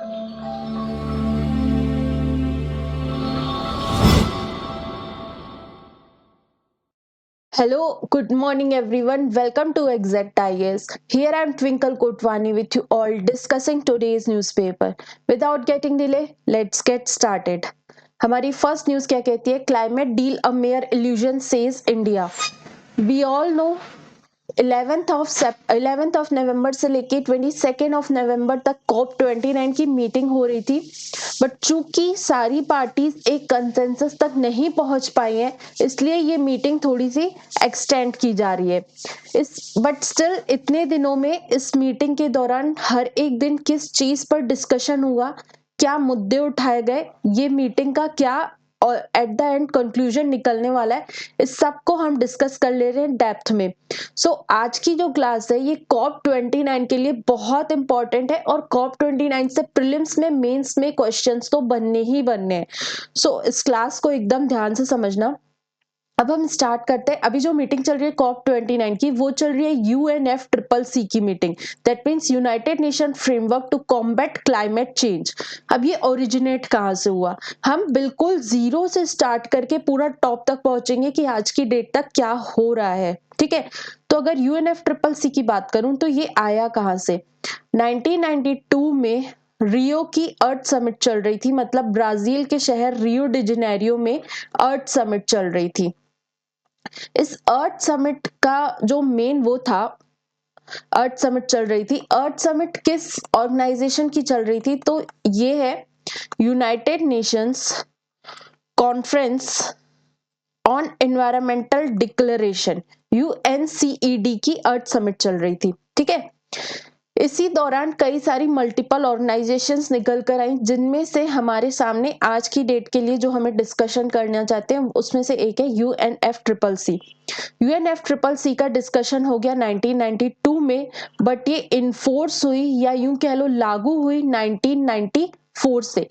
Hello, good morning everyone. Welcome to Exact IAS. Here I am Twinkle Kotwani with you all discussing today's newspaper. Without getting delay, let's get started. हमारी first news क्या कहती है? Climate deal a mere illusion says India. We all know 11th of November से लेके 22nd of November तक COP29 की meeting हो रही थी. बट चूंकि सारी पार्टीज एक कंसेंसस तक नहीं पहुंच पाई हैं, इसलिए ये मीटिंग थोड़ी सी एक्सटेंड की जा रही है. बट स्टिल इतने दिनों में इस मीटिंग के दौरान हर एक दिन किस चीज पर डिस्कशन हुआ, क्या मुद्दे उठाए गए, ये मीटिंग का क्या और एट द एंड कंक्लूजन निकलने वाला है, इस सब को हम डिस्कस कर ले रहे हैं डेप्थ में. आज की जो क्लास है ये COP29 के लिए बहुत इंपॉर्टेंट है और COP29 से प्रीलिम्स में मेंस में क्वेश्चंस तो बनने ही बनने हैं. इस क्लास को एकदम ध्यान से समझना. अब हम स्टार्ट करते हैं. अभी जो मीटिंग चल रही है COP29 की, वो चल रही है UNFCCC की मीटिंग. That means United Nation framework to combat climate change. अब ये ओरिजिनेट कहाँ से हुआ? हम बिल्कुल जीरो से स्टार्ट करके पूरा टॉप तक पहुंचेंगे कि आज की डेट तक क्या हो रहा है. ठीक है, तो अगर UNFCCC की बात करूं तो ये आया कहां से? 1992 में रियो की अर्थ समिट चल रही थी. मतलब ब्राजील के शहर रियो डी जेनेरियो में अर्थ समिट चल रही थी. इस अर्थ समिट का जो मेन वो था, अर्थ समिट चल रही थी. अर्थ समिट किस ऑर्गेनाइजेशन की चल रही थी? तो ये है United Nations conference on environmental declaration, UNCED की अर्थ समिट चल रही थी. ठीक है, इसी दौरान कई सारी मल्टीपल ऑर्गेनाइजेशंस निकल कर आई, जिनमें से हमारे सामने आज की डेट के लिए जो हमें डिस्कशन करना चाहते हैं उसमें से एक है UNFCCC. UNFCCC का डिस्कशन हो गया 1992 में, बट ये इनफोर्स हुई या यूं कह लो लागू हुई 1994 से.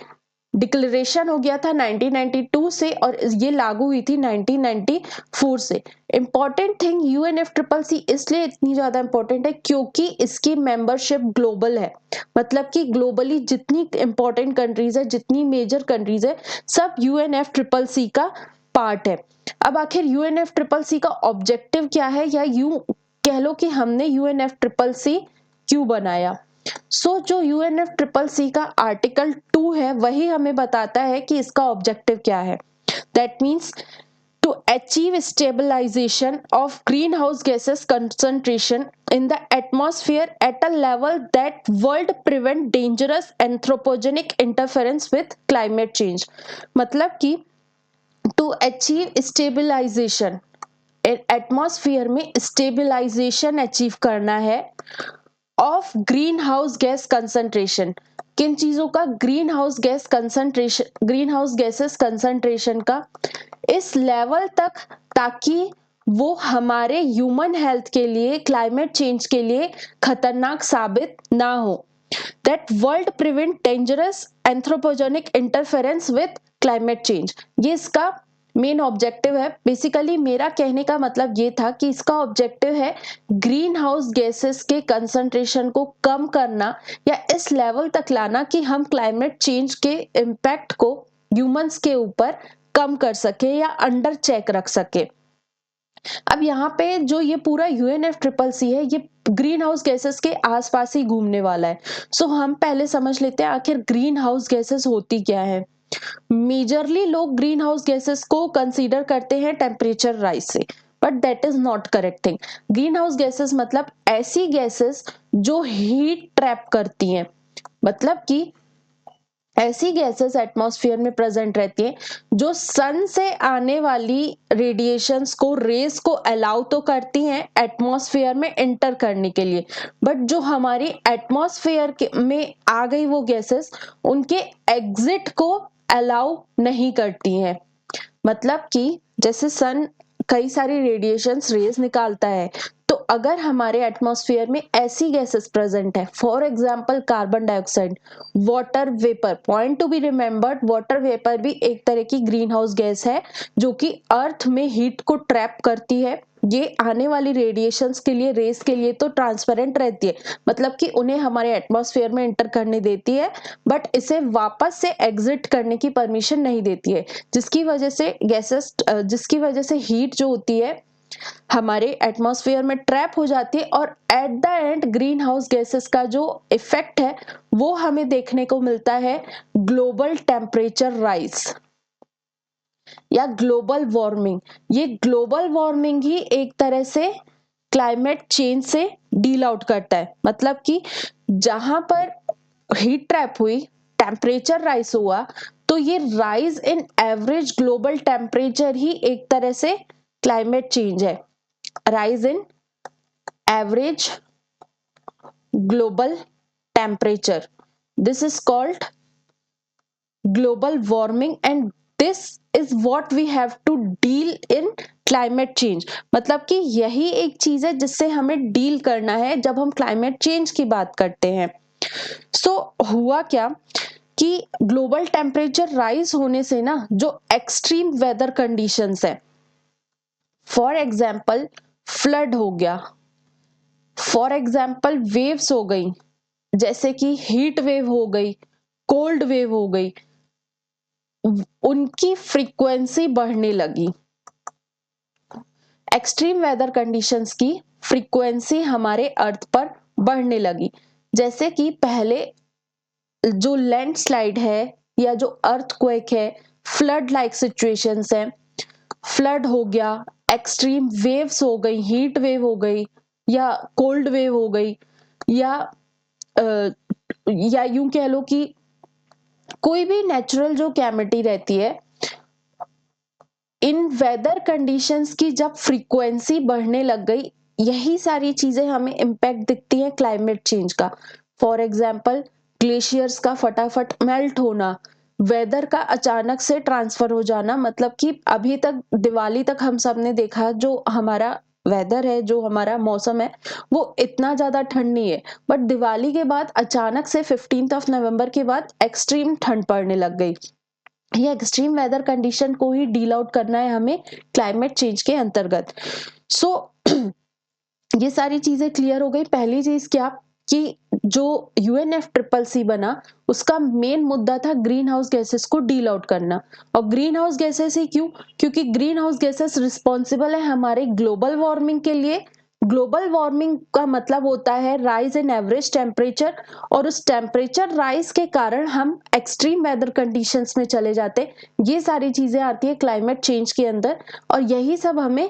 डिक्लेरेशन हो गया था 1992 से और ये लागू हुई थी 1994 से. इंपॉर्टेंट थिंग, UNFCCC इसलिए इतनी ज्यादा इंपॉर्टेंट है क्योंकि इसकी मेंबरशिप ग्लोबल है. मतलब कि ग्लोबली जितनी इंपॉर्टेंट कंट्रीज है, जितनी मेजर कंट्रीज है, सब UNFCCC का पार्ट है. अब आखिर UNFCCC का ऑब्जेक्टिव क्या है, या यूं कह लो कि हमने UNFCCC क्यों बनाया? जो UNFCCC का आर्टिकल 2 है वही हमें बताता है कि इसका ऑब्जेक्टिव क्या है. That means to achieve stabilization of greenhouse gases concentration in the atmosphere at a level that world prevent dangerous anthropogenic interference with climate change. मतलब कि to achieve stabilization, एटमॉस्फेयर में स्टेबिलाईजेशन अचीव करना है of green house gas concentration. किन चीजों का? Green house gas concentration, green house gases concentration का इस लेवल तक, ताकि वो हमारे ह्यूमन हेल्थ के लिए, क्लाइमेट चेंज के लिए खतरनाक साबित ना हो. That world prevent dangerous anthropogenic interference with climate change. ये इसका मेन ऑब्जेक्टिव है. बेसिकली मेरा कहने का मतलब ये था कि इसका ऑब्जेक्टिव है ग्रीन हाउस गैसेस के कंसंट्रेशन को कम करना या इस लेवल तक लाना कि हम क्लाइमेट चेंज के इम्पैक्ट को ह्यूमंस के ऊपर कम कर सके या अंडर चेक रख सके. अब यहाँ पे जो ये पूरा UNFCCC है, ये ग्रीन हाउस गैसेस के आसपास ही घूमने वाला है. हम पहले समझ लेते हैं आखिर ग्रीन हाउस गैसेस होती क्या है. मेजरली लोग ग्रीन हाउस गैसेस को कंसीडर करते हैं टेम्परेचर राइज से, but that is not correct thing. Green house gases मतलब ऐसी गैसेस जो हीट ट्रैप करती हैं. मतलब कि ऐसी गैसेस एटमॉस्फेयर में प्रेजेंट रहती हैं जो सन से आने वाली रेडिएशंस को, रेस को अलाउ तो करती हैं एटमॉस्फेयर में एंटर करने के लिए, बट जो हमारी एटमॉस्फेयर में आ गई वो गैसेस, उनके एग्जिट को अलाउ नहीं करती हैं. मतलब कि जैसे सन कई सारी रेडिएशंस रेज निकालता है, तो अगर हमारे एटमॉस्फेयर में ऐसी गैसेस प्रेजेंट है, for example carbon dioxide, water vapour, point to be remembered, water vapour भी एक तरह की ग्रीन हाउस गैस है जो कि अर्थ में हीट को ट्रैप करती है। ये आने वाली रेडिएशंस के लिए, रेस के लिए तो ट्रांसपेरेंट रहती है, मतलब कि उन्हें हमारे एटमॉस्फेयर में एंटर करने देती है, बट इसे वापस से एग्जिट करने की परमिशन नहीं देती है, जिसकी वजह से हीट जो होती है हमारे एटमॉस्फेयर में ट्रैप हो जाती है, और eight the and green house gases का जो इफेक्ट है वो हमें देखने को मिलता है ग्लोबल टेम्परेचर राइज या ग्लोबल वार्मिंग। ये ग्लोबल वार्मिंग ही एक तरह से क्लाइमेट चेंज से डील आउट करता है, मतलब कि जहां पर हीट ट्रैप हुई, टेम्परेचर राइज हुआ, तो ये rise in average global temperature ही एक तरह से क्लाइमेट चेंज है। Rise in average global temperature, this is called global warming and this is what we have to deal in climate change. मतलब कि यही एक चीज है जिससे हमें डील करना है जब हम क्लाइमेट चेंज की बात करते हैं। सो हुआ क्या कि ग्लोबल टेम्परेचर राइज होने से ना जो एक्सट्रीम वेदर कंडीशंस है, फॉर एग्जाम्पल फ्लड हो गया, फॉर एग्जाम्पल वेव्स हो गई, जैसे कि हीट वेव हो गई, कोल्ड वेव हो गई, उनकी फ्रीक्वेंसी बढ़ने लगी। एक्सट्रीम वेदर कंडीशंस की फ्रीक्वेंसी हमारे अर्थ पर बढ़ने लगी। जैसे कि पहले जो लैंडस्लाइड है या जो अर्थक्वेक है, फ्लड लाइक सिचुएशंस है, फ्लड हो गया, एक्सट्रीम वेव्स हो गई, हीट वेव हो गई या कोल्ड वेव हो गई, या यूं कह लो कि कोई भी नेचुरल जो कैमिटी रहती है, इन वेदर कंडीशंस की जब फ्रीक्वेंसी बढ़ने लग गई, यही सारी चीजें हमें इम्पैक्ट दिखती है क्लाइमेट चेंज का। फॉर एग्जाम्पल ग्लेशियर्स का फटाफट मेल्ट होना, वेदर का अचानक से ट्रांसफर हो जाना, मतलब कि अभी तक दिवाली तक हम सब ने देखा जो हमारा वेदर है, जो हमारा मौसम है, वो इतना ज्यादा ठंड नहीं है, बट दिवाली के बाद अचानक से 15th ऑफ नवंबर के बाद एक्सट्रीम ठंड पड़ने लग गई। ये एक्सट्रीम वेदर कंडीशन को ही डील आउट करना है हमें क्लाइमेट चेंज के अंतर्गत। सो ये सारी चीजें क्लियर हो गई। पहली चीज क्या कि जो UNFCCC बना, उसका मेन मुद्दा था ग्रीन हाउस गैसेस को डील आउट करना। और ग्रीन हाउस गैसेस ही क्यों? क्योंकि ग्रीन हाउस गैसेस रिस्पॉन्सिबल है हमारे ग्लोबल वार्मिंग के लिए। ग्लोबल वार्मिंग का मतलब होता है राइज इन एवरेज टेम्परेचर, और उस टेम्परेचर राइज के कारण हम एक्सट्रीम वेदर कंडीशंस में चले जाते। ये सारी चीजें आती है क्लाइमेट चेंज के अंदर, और यही सब हमें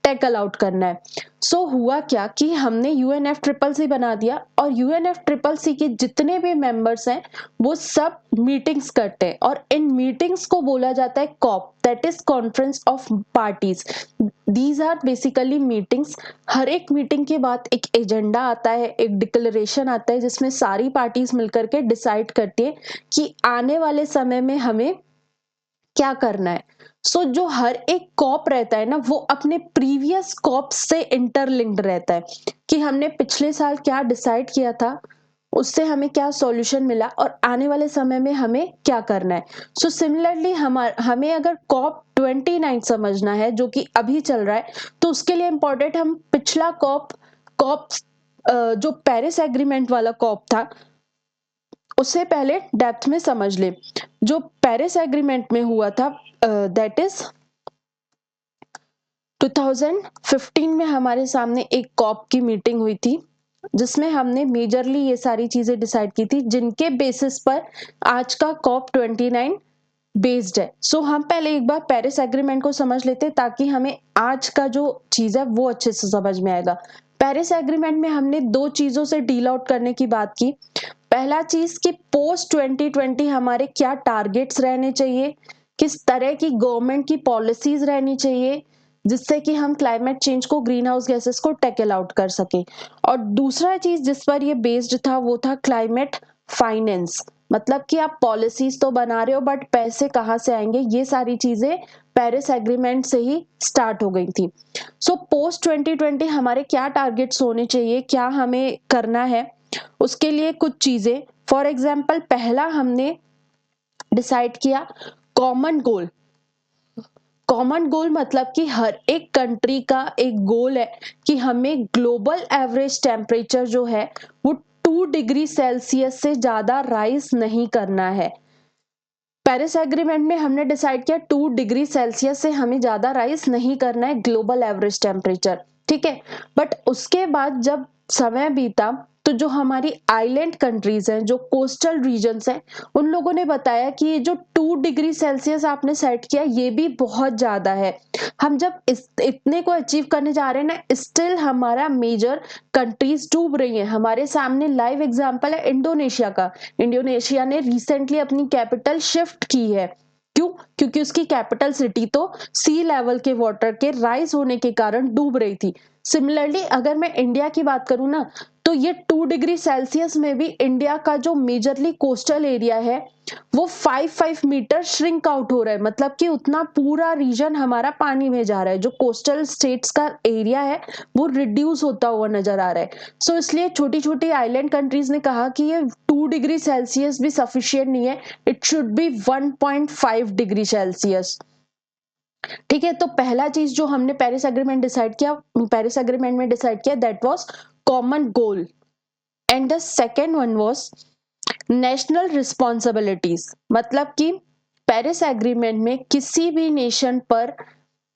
टैकल आउट करना है। सो हुआ क्या कि हमने UNFCCC बना दिया, और UNFCCC के जितने भी मेंबर्स हैं वो सब मीटिंग्स करते हैं, और इन मीटिंग्स को बोला जाता है COP, that is conference of parties. These are basically meetings. हर एक मीटिंग के बाद एक एजेंडा आता है, एक डिक्लेरेशन आता है, जिसमें सारी पार्टीज मिलकर के डिसाइड करती है कि आने वाले समय में हमें क्या करना है। सो जो हर एक कॉप रहता है ना, वो अपने प्रीवियस कॉप से इंटरलिंक्ड रहता है कि हमने पिछले साल क्या डिसाइड किया था, उससे हमें क्या सॉल्यूशन मिला, और आने वाले समय में हमें क्या करना है। सो सिमिलरली हमें अगर COP29 समझना है जो कि अभी चल रहा है, तो उसके लिए इंपॉर्टेंट हम पिछला कॉप जो पेरिस एग्रीमेंट वाला कॉप था, उससे पहले डेप्थ में समझ ले। जो पेरिस एग्रीमेंट में हुआ था, दैट इज 2015 में हमारे सामने एक कॉप की मीटिंग हुई थी, जिसमें हमने मेजरली ये सारी चीजें डिसाइड की थी, जिनके बेसिस पर आज का COP29 बेस्ड है। सो हम पहले एक बार पेरिस एग्रीमेंट को समझ लेते, ताकि हमें आज का जो चीज है वो अच्छे से समझ में आएगा। पेरिस एग्रीमेंट में हमने दो चीजों से डील आउट करने की बात की। पहला चीज कि पोस्ट 2020 हमारे क्या टारगेट्स रहने चाहिए, किस तरह की गवर्नमेंट की पॉलिसीज रहनी चाहिए, जिससे कि हम क्लाइमेट चेंज को, ग्रीन हाउस गैसेस को टैकल आउट कर सके। और दूसरा चीज जिस पर ये बेस्ड था वो था क्लाइमेट फाइनेंस। मतलब कि आप पॉलिसीज तो बना रहे हो बट पैसे कहाँ से आएंगे, ये सारी चीजें पेरिस एग्रीमेंट से ही स्टार्ट हो गई थी। सो पोस्ट 2020 हमारे क्या टारगेट्स होने चाहिए, क्या हमें करना है, उसके लिए कुछ चीजें, फॉर एग्जाम्पल पहला हमने डिसाइड किया कॉमन गोल। कॉमन गोल मतलब कि हर एक कंट्री का एक गोल है कि हमें ग्लोबल एवरेज टेम्परेचर जो है वो 2 डिग्री सेल्सियस से ज्यादा राइज नहीं करना है। पेरिस एग्रीमेंट में हमने डिसाइड किया 2 डिग्री सेल्सियस से हमें ज्यादा राइज नहीं करना है ग्लोबल एवरेज टेम्परेचर, ठीक है। बट उसके बाद जब समय बीता तो जो हमारी आइलैंड कंट्रीज हैं, जो कोस्टल रीजन्स हैं, उन लोगों ने बताया कि ये जो 2 डिग्री सेल्सियस आपने सेट किया ये भी बहुत ज्यादा है। हम जब इतने को अचीव करने जा रहे हैं ना, स्टिल हमारा मेजर कंट्रीज डूब रही हैं। हमारे सामने लाइव एग्जांपल है इंडोनेशिया का। इंडोनेशिया ने रिसेंटली अपनी कैपिटल शिफ्ट की है। क्यों? क्योंकि उसकी कैपिटल सिटी तो सी लेवल के वाटर के राइज होने के कारण डूब रही थी। सिमिलरली अगर मैं इंडिया की बात करूं ना, तो ये 2 डिग्री सेल्सियस में भी इंडिया का जो मेजरली कोस्टल एरिया है वो 5 मीटर श्रिंक आउट हो रहा है। मतलब कि उतना पूरा रीजन हमारा पानी में जा रहा है। जो कोस्टल स्टेट्स का एरिया है वो रिड्यूस होता हुआ नजर आ रहा है। सो इसलिए छोटी छोटी आइलैंड कंट्रीज ने कहा कि ये 2 डिग्री सेल्सियस भी सफिशियंट नहीं है, it should be 1.5 degree Celsius. ठीक है, तो पहला चीज जो हमने पेरिस एग्रीमेंट डिसाइड किया, पेरिस एग्रीमेंट में डिसाइड किया, that was common goal. And the second one was national responsibilities. मतलब कि पेरिस एग्रीमेंट में किसी भी नेशन पर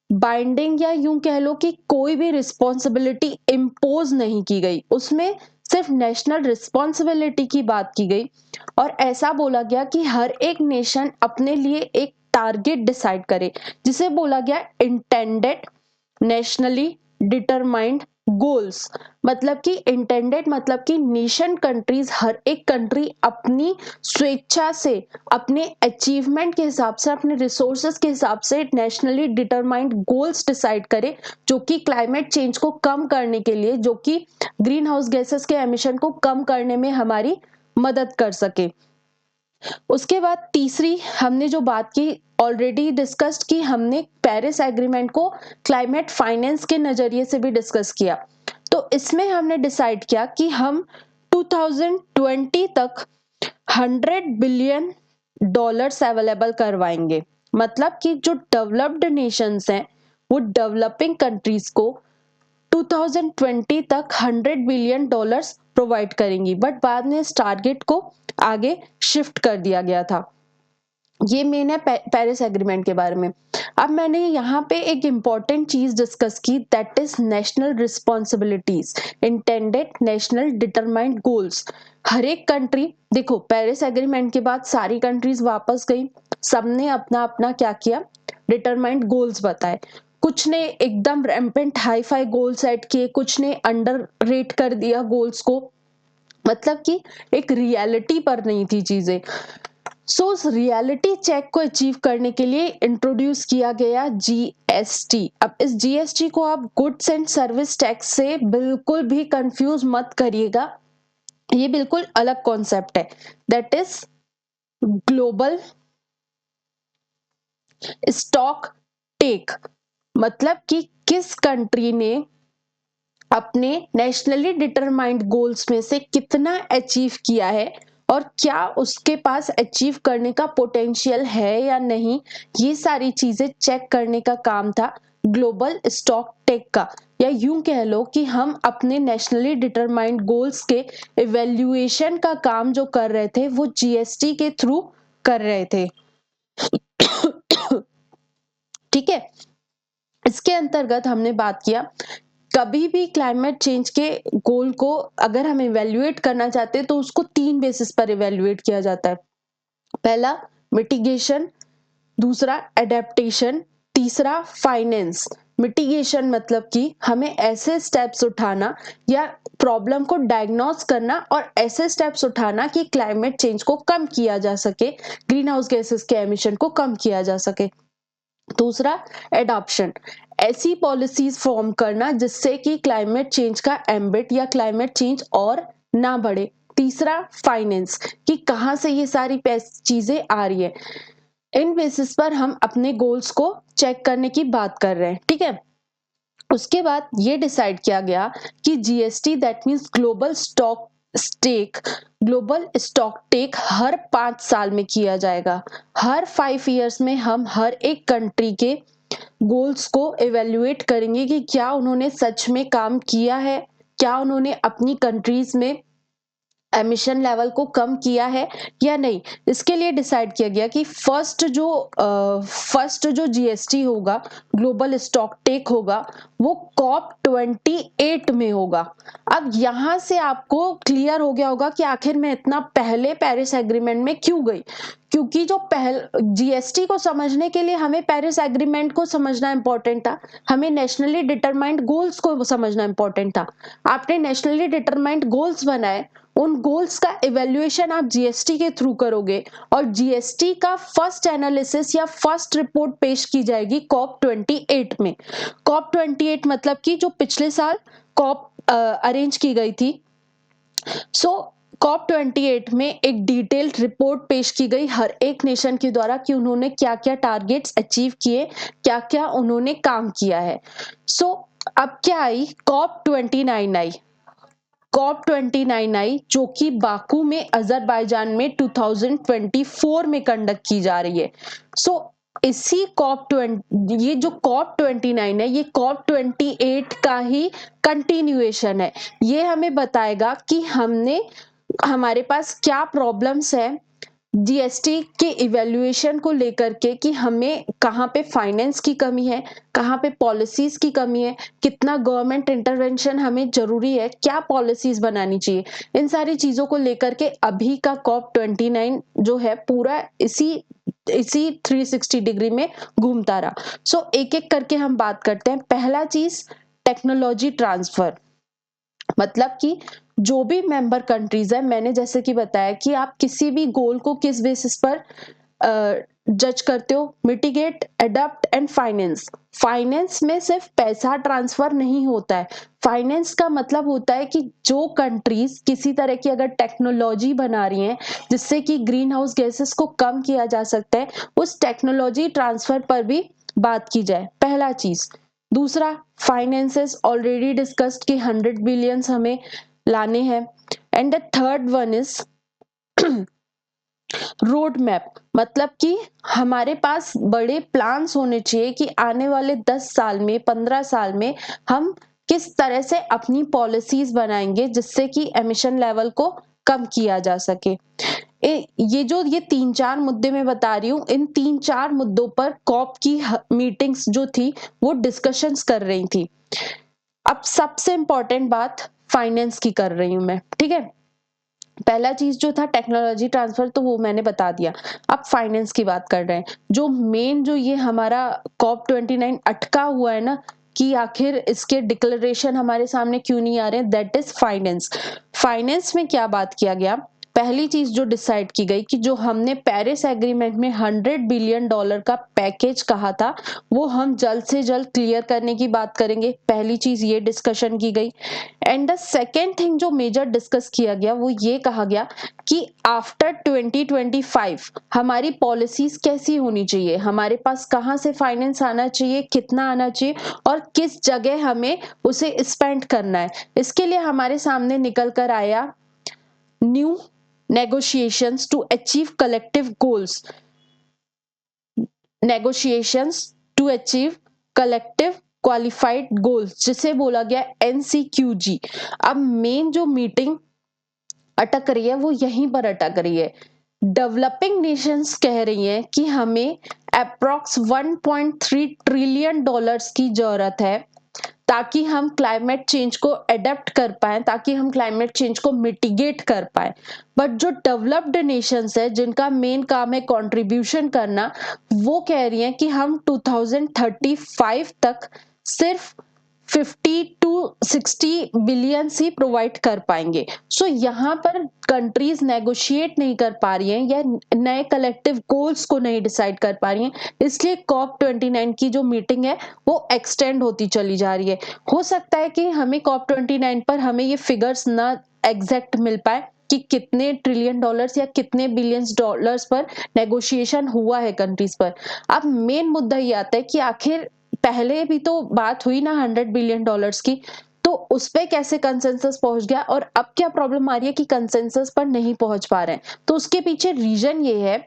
बाइंडिंग या यूं कह लो कि कोई भी रिस्पॉन्सिबिलिटी इम्पोज नहीं की गई, उसमें सिर्फ नेशनल रिस्पॉन्सिबिलिटी की बात की गई। और ऐसा बोला गया कि हर एक नेशन अपने लिए एक टारगेट डिसाइड करे, जिसे बोला गया इंटेंडेड नेशनली डिटरमाइंड गोल्स। मतलब कि इंटेंडेड मतलब कि नेशन कंट्रीज, हर एक कंट्री अपनी स्वेच्छा से, अपने अचीवमेंट के हिसाब से, अपने रिसोर्सेज के हिसाब से नेशनली डिटरमाइंड गोल्स डिसाइड करे, जो कि क्लाइमेट चेंज को कम करने के लिए, जो कि ग्रीन हाउस गैसेस के एमिशन को कम करने में हमारी मदद कर सके। उसके बाद तीसरी हमने जो बात की, ऑलरेडी डिस्कस्ड की हमने, पेरिस एग्रीमेंट को क्लाइमेट फाइनेंस के नजरिए से भी डिस्कस किया। तो इसमें हमने डिसाइड किया कि हम 2020 तक 100 बिलियन डॉलर्स अवेलेबल करवाएंगे। मतलब कि जो डेवलप्ड नेशंस हैं वो डेवलपिंग कंट्रीज को 2020 तक 100 बिलियन डॉलर्स प्रोवाइड करेंगी। बट बाद में इस टारगेट को आगे शिफ्ट कर दिया गया था। ये मेन है पेरिस एग्रीमेंट के बारे में। अब मैंने यहाँ पे एक इंपॉर्टेंट चीज डिस्कस की, that is national responsibilities, intended national determined goals. हर एक कंट्री, देखो पेरिस एग्रीमेंट के बाद सारी कंट्रीज वापस गई, सबने अपना अपना क्या किया, डिटरमाइंड गोल्स बताए। कुछ ने एकदम rampant hi fi goal set किए, कुछ ने अंडर रेट कर दिया गोल्स को। मतलब कि एक रियलिटी पर नहीं थी चीजें। सो उस रियलिटी चेक को अचीव करने के लिए इंट्रोड्यूस किया गया जीएसटी। अब इस जीएसटी को आप गुड्स एंड सर्विस टैक्स से बिल्कुल भी कंफ्यूज मत करिएगा, ये बिल्कुल अलग कॉन्सेप्ट है। That is global stock take. मतलब कि किस कंट्री ने अपने नेशनली डिटरमाइंड गोल्स में से कितना अचीव किया है और क्या उसके पास अचीव करने का पोटेंशियल है या नहीं, ये सारी चीजें चेक करने का काम था ग्लोबल स्टॉक टेक का। या यूं कह लो कि हम अपने नेशनली डिटरमाइंड गोल्स के इवेल्युएशन का काम जो कर रहे थे वो जीएसटी के थ्रू कर रहे थे। ठीक है, इसके अंतर्गत हमने बात किया, कभी भी क्लाइमेट चेंज के गोल को अगर हम इवेल्युएट करना चाहते हैं तो उसको 3 बेसिस पर इवेल्युएट किया जाता है। पहला मिटिगेशन, दूसरा एडेप्टेशन, तीसरा फाइनेंस। मिटिगेशन मतलब कि हमें ऐसे स्टेप्स उठाना या प्रॉब्लम को डायग्नोस करना और ऐसे स्टेप्स उठाना कि क्लाइमेट चेंज को कम किया जा सके, ग्रीन हाउस गैसेस के एमिशन को कम किया जा सके। दूसरा एडॉप्शन, ऐसी पॉलिसीज फॉर्म करना जिससे कि क्लाइमेट चेंज का एम्बिट या क्लाइमेट चेंज और ना बढ़े। तीसरा फाइनेंस, कि कहाँ से ये सारी चीजें आ रही है। इन बेसिस पर हम अपने गोल्स को चेक करने की बात कर रहे हैं, ठीक है। उसके बाद ये डिसाइड किया गया कि GST that means global stock take हर 5 साल में किया जाएगा। हर 5 इयर्स में हम हर एक कंट्री के गोल्स को इवेल्युएट करेंगे कि क्या उन्होंने सच में काम किया है, क्या उन्होंने अपनी कंट्रीज में एमिशन लेवल को कम किया है या नहीं। इसके लिए डिसाइड किया गया कि फर्स्ट जो जीएसटी होगा, ग्लोबल स्टॉक टेक होगा, वो COP 28 में होगा। अब यहां से आपको क्लियर हो गया होगा कि आखिर मैं इतना पहले पेरिस एग्रीमेंट में क्यों गई, क्योंकि जो जीएसटी को समझने के लिए हमें पेरिस एग्रीमेंट को समझना इंपॉर्टेंट था, हमें नेशनली डिटरमाइंड गोल्स को समझना इंपॉर्टेंट था। आपने नेशनली डिटरमाइंड गोल्स बनाए, उन गोल्स का इवेल्युएशन आप जीएसटी के थ्रू करोगे और जीएसटी का फर्स्ट एनालिसिस या फर्स्ट रिपोर्ट पेश की जाएगी COP 28 में। COP 28 मतलब कि जो पिछले साल COP अरेंज की गई थी। COP 28 में एक डिटेल्ड रिपोर्ट पेश की गई हर एक नेशन के द्वारा कि उन्होंने क्या क्या टारगेट्स अचीव किए, क्या क्या उन्होंने काम किया है। अब क्या आई, COP 29 आई। COP 29 आई जो कि बाकू में अजरबैजान में 2024 में कंडक्ट की जा रही है। इसी ये जो COP 29 है, ये COP 28 का ही कंटिन्यूएशन है। ये हमें बताएगा कि हमारे पास क्या प्रॉब्लम्स है जीएसटी के इवैल्यूएशन को लेकर के, कि हमें कहाँ पे फाइनेंस की कमी है, कहाँ पे पॉलिसीज की कमी है, कितना गवर्नमेंट इंटरवेंशन हमें जरूरी है, क्या पॉलिसीज बनानी चाहिए। इन सारी चीजों को लेकर के अभी का COP 29 जो है पूरा इसी 360 डिग्री में घूमता रहा। एक एक करके हम बात करते हैं। पहला चीज, टेक्नोलॉजी ट्रांसफर, मतलब कि जो भी मेंबर कंट्रीज है, मैंने जैसे कि बताया कि आप किसी भी गोल को किस बेसिस पर जज करते हो, mitigate, adapt and finance. Finance में सिर्फ पैसा ट्रांसफर नहीं होता है, फाइनेंस का मतलब होता है कि जो कंट्रीज किसी तरह की अगर टेक्नोलॉजी बना रही हैं जिससे कि ग्रीन हाउस गैसेस को कम किया जा सकता है, उस टेक्नोलॉजी ट्रांसफर पर भी बात की जाए, पहला चीज। दूसरा, फाइनेंसेस ऑलरेडी डिस्कस्ड कि 100 बिलियंस हमें लाने हैं। And the third one is road map, मतलब कि हमारे पास बड़े प्लान्स होने चाहिए कि आने वाले 10 साल में, 15 साल में हम किस तरह से अपनी पॉलिसीज बनाएंगे जिससे कि एमिशन लेवल को कम किया जा सके। ये 3-4 मुद्दे मैं बता रही हूँ, इन 3-4 मुद्दों पर COP की मीटिंग्स जो थी वो डिस्कशंस कर रही थी। अब सबसे इंपॉर्टेंट बात फाइनेंस की कर रही हूं मैं, ठीक है। पहला चीज जो था टेक्नोलॉजी ट्रांसफर, तो वो मैंने बता दिया। अब फाइनेंस की बात कर रहे हैं। जो ये हमारा COP 29 अटका हुआ है ना, कि आखिर इसके डिक्लेरेशन हमारे सामने क्यों नहीं आ रहे हैं, दैट इज फाइनेंस। फाइनेंस में क्या बात किया गया, पहली चीज जो डिसाइड की गई कि जो हमने पेरिस एग्रीमेंट में $100 बिलियन का पैकेज कहा था, वो हम जल्द से जल्द क्लियर करने की बात करेंगे। पहली चीज ये डिस्कशन की गई। एंड द सेकेंड थिंग जो मेजर डिस्कस किया गया वो ये कहा गया कि आफ्टर 2025 हमारी पॉलिसीज कैसी होनी चाहिए, हमारे पास कहाँ से फाइनेंस आना चाहिए, कितना आना चाहिए और किस जगह हमें उसे स्पेंड करना है। इसके लिए हमारे सामने निकल कर आया new negotiations to achieve collective goals, negotiations to achieve collective qualified goals, जिसे बोला गया NCQG। अब मेन जो मीटिंग अटक रही है वो यहीं पर अटक रही है। डेवलपिंग नेशंस कह रही हैं कि हमें अप्रॉक्स $1.3 ट्रिलियन की जरूरत है ताकि हम क्लाइमेट चेंज को एडेप्ट कर पाए, ताकि हम क्लाइमेट चेंज को मिटिगेट कर पाए। बट जो डेवलप्ड नेशंस है जिनका मेन काम है कंट्रीब्यूशन करना, वो कह रही हैं कि हम 2035 तक सिर्फ 50 to 60 बिलियन ही प्रोवाइड कर पाएंगे। यहाँ पर कंट्रीज नेगोशिएट नहीं कर पा रही हैं या नए कलेक्टिव गोल्स को नहीं डिसाइड कर पा रही हैं, इसलिए COP 29 की जो मीटिंग है वो एक्सटेंड होती चली जा रही है। हो सकता है कि हमें COP 29 पर हमें ये फिगर्स ना एग्जैक्ट मिल पाए कि कितने ट्रिलियन डॉलर्स या कितने बिलियंस डॉलर्स पर नेगोशिएशन हुआ है कंट्रीज पर। अब मेन मुद्दा ये आता है कि आखिर पहले भी तो बात हुई ना 100 बिलियन डॉलर्स की, तो उस पे कैसे कंसेंसस पहुंच गया और अब क्या प्रॉब्लम आ रही है कि कंसेंसस पर नहीं पहुंच पा रहे हैं। तो उसके पीछे रीजन ये है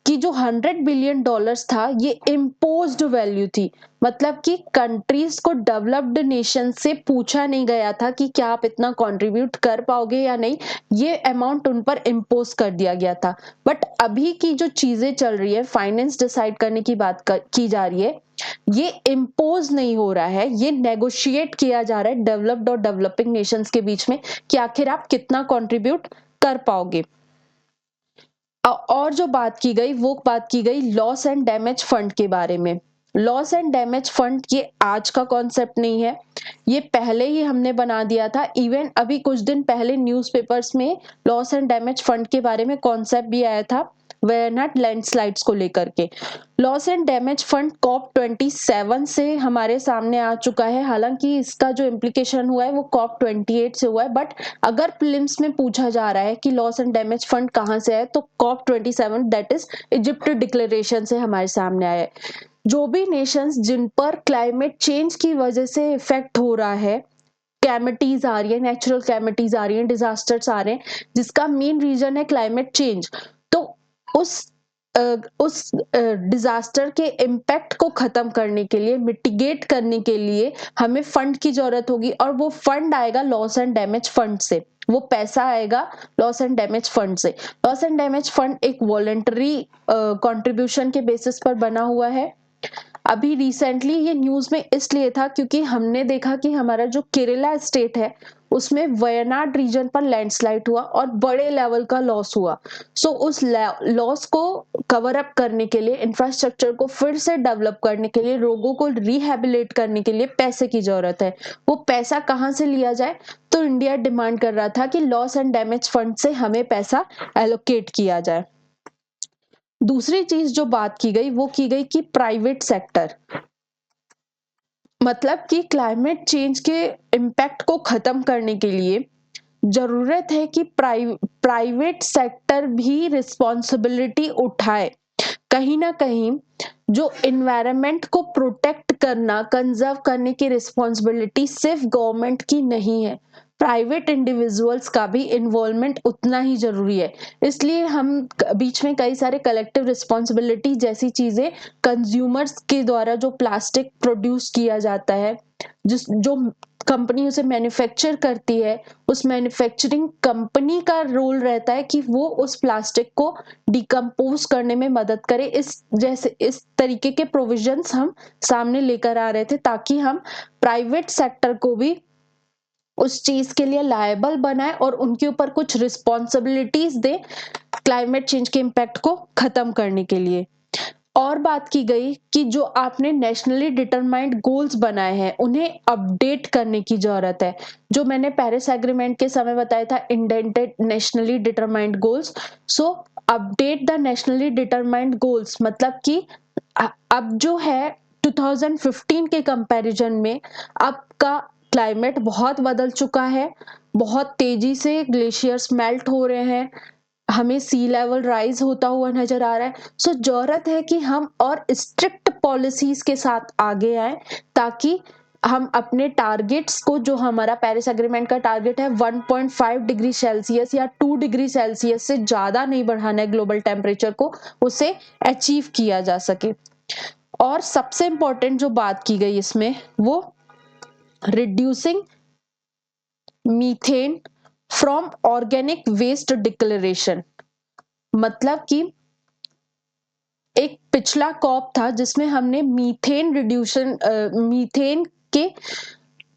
कि जो 100 बिलियन डॉलर्स था ये इम्पोज्ड वैल्यू थी, मतलब कि कंट्रीज को डेवलप्ड नेशन से पूछा नहीं गया था कि क्या आप इतना कंट्रीब्यूट कर पाओगे या नहीं, ये अमाउंट उन पर इम्पोज कर दिया गया था। बट अभी की जो चीजें चल रही है, फाइनेंस डिसाइड करने की की जा रही है, ये इम्पोज नहीं हो रहा है, ये नेगोशिएट किया जा रहा है डेवलप्ड और डेवलपिंग नेशंस के बीच में कि आखिर आप कितना कंट्रीब्यूट कर पाओगे। और जो बात की गई वो बात की गई लॉस एंड डैमेज फंड के बारे में। लॉस एंड डैमेज फंड ये आज का कॉन्सेप्ट नहीं है, ये पहले ही हमने बना दिया था। इवन अभी कुछ दिन पहले न्यूज़पेपर्स में लॉस एंड डैमेज फंड के बारे में कॉन्सेप्ट भी आया था वायनाड लैंडस्लाइड्स को लेकर के। Loss and damage fund COP27 से हमारे सामने आ चुका है, हालांकि इसका जो इम्प्लीकेशन हुआ है वो COP28 से हुआ है। बट अगर प्रीलिम्स में पूछा जा रहा है कि लॉस एंड डैमेज फंड कहाँ से है, तो COP27 that is Egypt declaration से हमारे सामने आया है। जो भी नेशंस जिन पर क्लाइमेट चेंज की वजह से इफेक्ट हो रहा है, कैमिटीज आ रही है, नेचुरल कैमिटीज आ रही है, डिजास्टर्स आ रहे हैं, जिसका मेन रीजन है क्लाइमेट चेंज, तो उस डिजास्टर के इम्पैक्ट को खत्म करने के लिए, मिटिगेट करने के लिए हमें फंड की जरूरत होगी, और वो फंड आएगा लॉस एंड डैमेज फंड से, वो पैसा आएगा लॉस एंड डैमेज फंड से। लॉस एंड डैमेज फंड एक वॉलंटरी कंट्रीब्यूशन के बेसिस पर बना हुआ है। अभी रिसेंटली ये न्यूज में इसलिए था क्योंकि हमने देखा कि हमारा जो केरला स्टेट है उसमें वयनाड रीजन पर लैंडस्लाइड हुआ और बड़े लेवल का लॉस हुआ। सो उस लॉस को कवर अप करने के लिए, इंफ्रास्ट्रक्चर को फिर से डेवलप करने के लिए, लोगों को रिहेबिलिट करने के लिए पैसे की जरूरत है। वो पैसा कहाँ से लिया जाए, तो इंडिया डिमांड कर रहा था कि लॉस एंड डैमेज फंड से हमें पैसा एलोकेट किया जाए। दूसरी चीज जो बात की गई वो की गई कि प्राइवेट सेक्टर, मतलब कि क्लाइमेट चेंज के इम्पैक्ट को खत्म करने के लिए जरूरत है कि प्राइवेट सेक्टर भी रिस्पॉन्सिबिलिटी उठाए। कहीं ना कहीं जो इन्वायरमेंट को प्रोटेक्ट करना, कंजर्व करने की रिस्पॉन्सिबिलिटी सिर्फ गवर्नमेंट की नहीं है, प्राइवेट इंडिविजुअल्स का भी इन्वॉल्वमेंट उतना ही जरूरी है। इसलिए हम बीच में कई सारे कलेक्टिव रिस्पॉन्सिबिलिटी जैसी चीजें, कंज्यूमर्स के द्वारा जो प्लास्टिक प्रोड्यूस किया जाता है, जो कंपनी उसे मैन्युफैक्चर करती है, उस मैन्युफैक्चरिंग कंपनी का रोल रहता है कि वो उस प्लास्टिक को डिकम्पोज करने में मदद करे। इस तरीके के प्रोविजंस हम सामने लेकर आ रहे थे ताकि हम प्राइवेट सेक्टर को भी उस चीज के लिए लायबल बनाए और उनके ऊपर कुछ रिस्पॉन्सिबिलिटीज दे क्लाइमेट चेंज के इम्पैक्ट को खत्म करने के लिए। और बात की गई कि जो आपने नेशनली डिटरमाइंड गोल्स बनाए हैं उन्हें अपडेट करने की जरूरत है। जो मैंने पेरिस एग्रीमेंट के समय बताया था, indented nationally determined goals, so update the nationally determined goals, मतलब कि अब जो है 2015 के कंपैरिजन में अब का क्लाइमेट बहुत बदल चुका है, बहुत तेजी से ग्लेशियर्स मेल्ट हो रहे हैं, हमें सी लेवल राइज होता हुआ नजर आ रहा है। सो जरूरत है कि हम और स्ट्रिक्ट पॉलिसीज के साथ आगे आए ताकि हम अपने टारगेट्स को, जो हमारा पेरिस एग्रीमेंट का टारगेट है 1.5 डिग्री सेल्सियस या 2 डिग्री सेल्सियस से ज्यादा नहीं बढ़ाना है ग्लोबल टेम्परेचर को, उसे अचीव किया जा सके। और सबसे इंपॉर्टेंट जो बात की गई इसमें वो reducing methane from organic waste declaration, मतलब कि एक पिछला कॉप था जिसमें हमने मीथेन के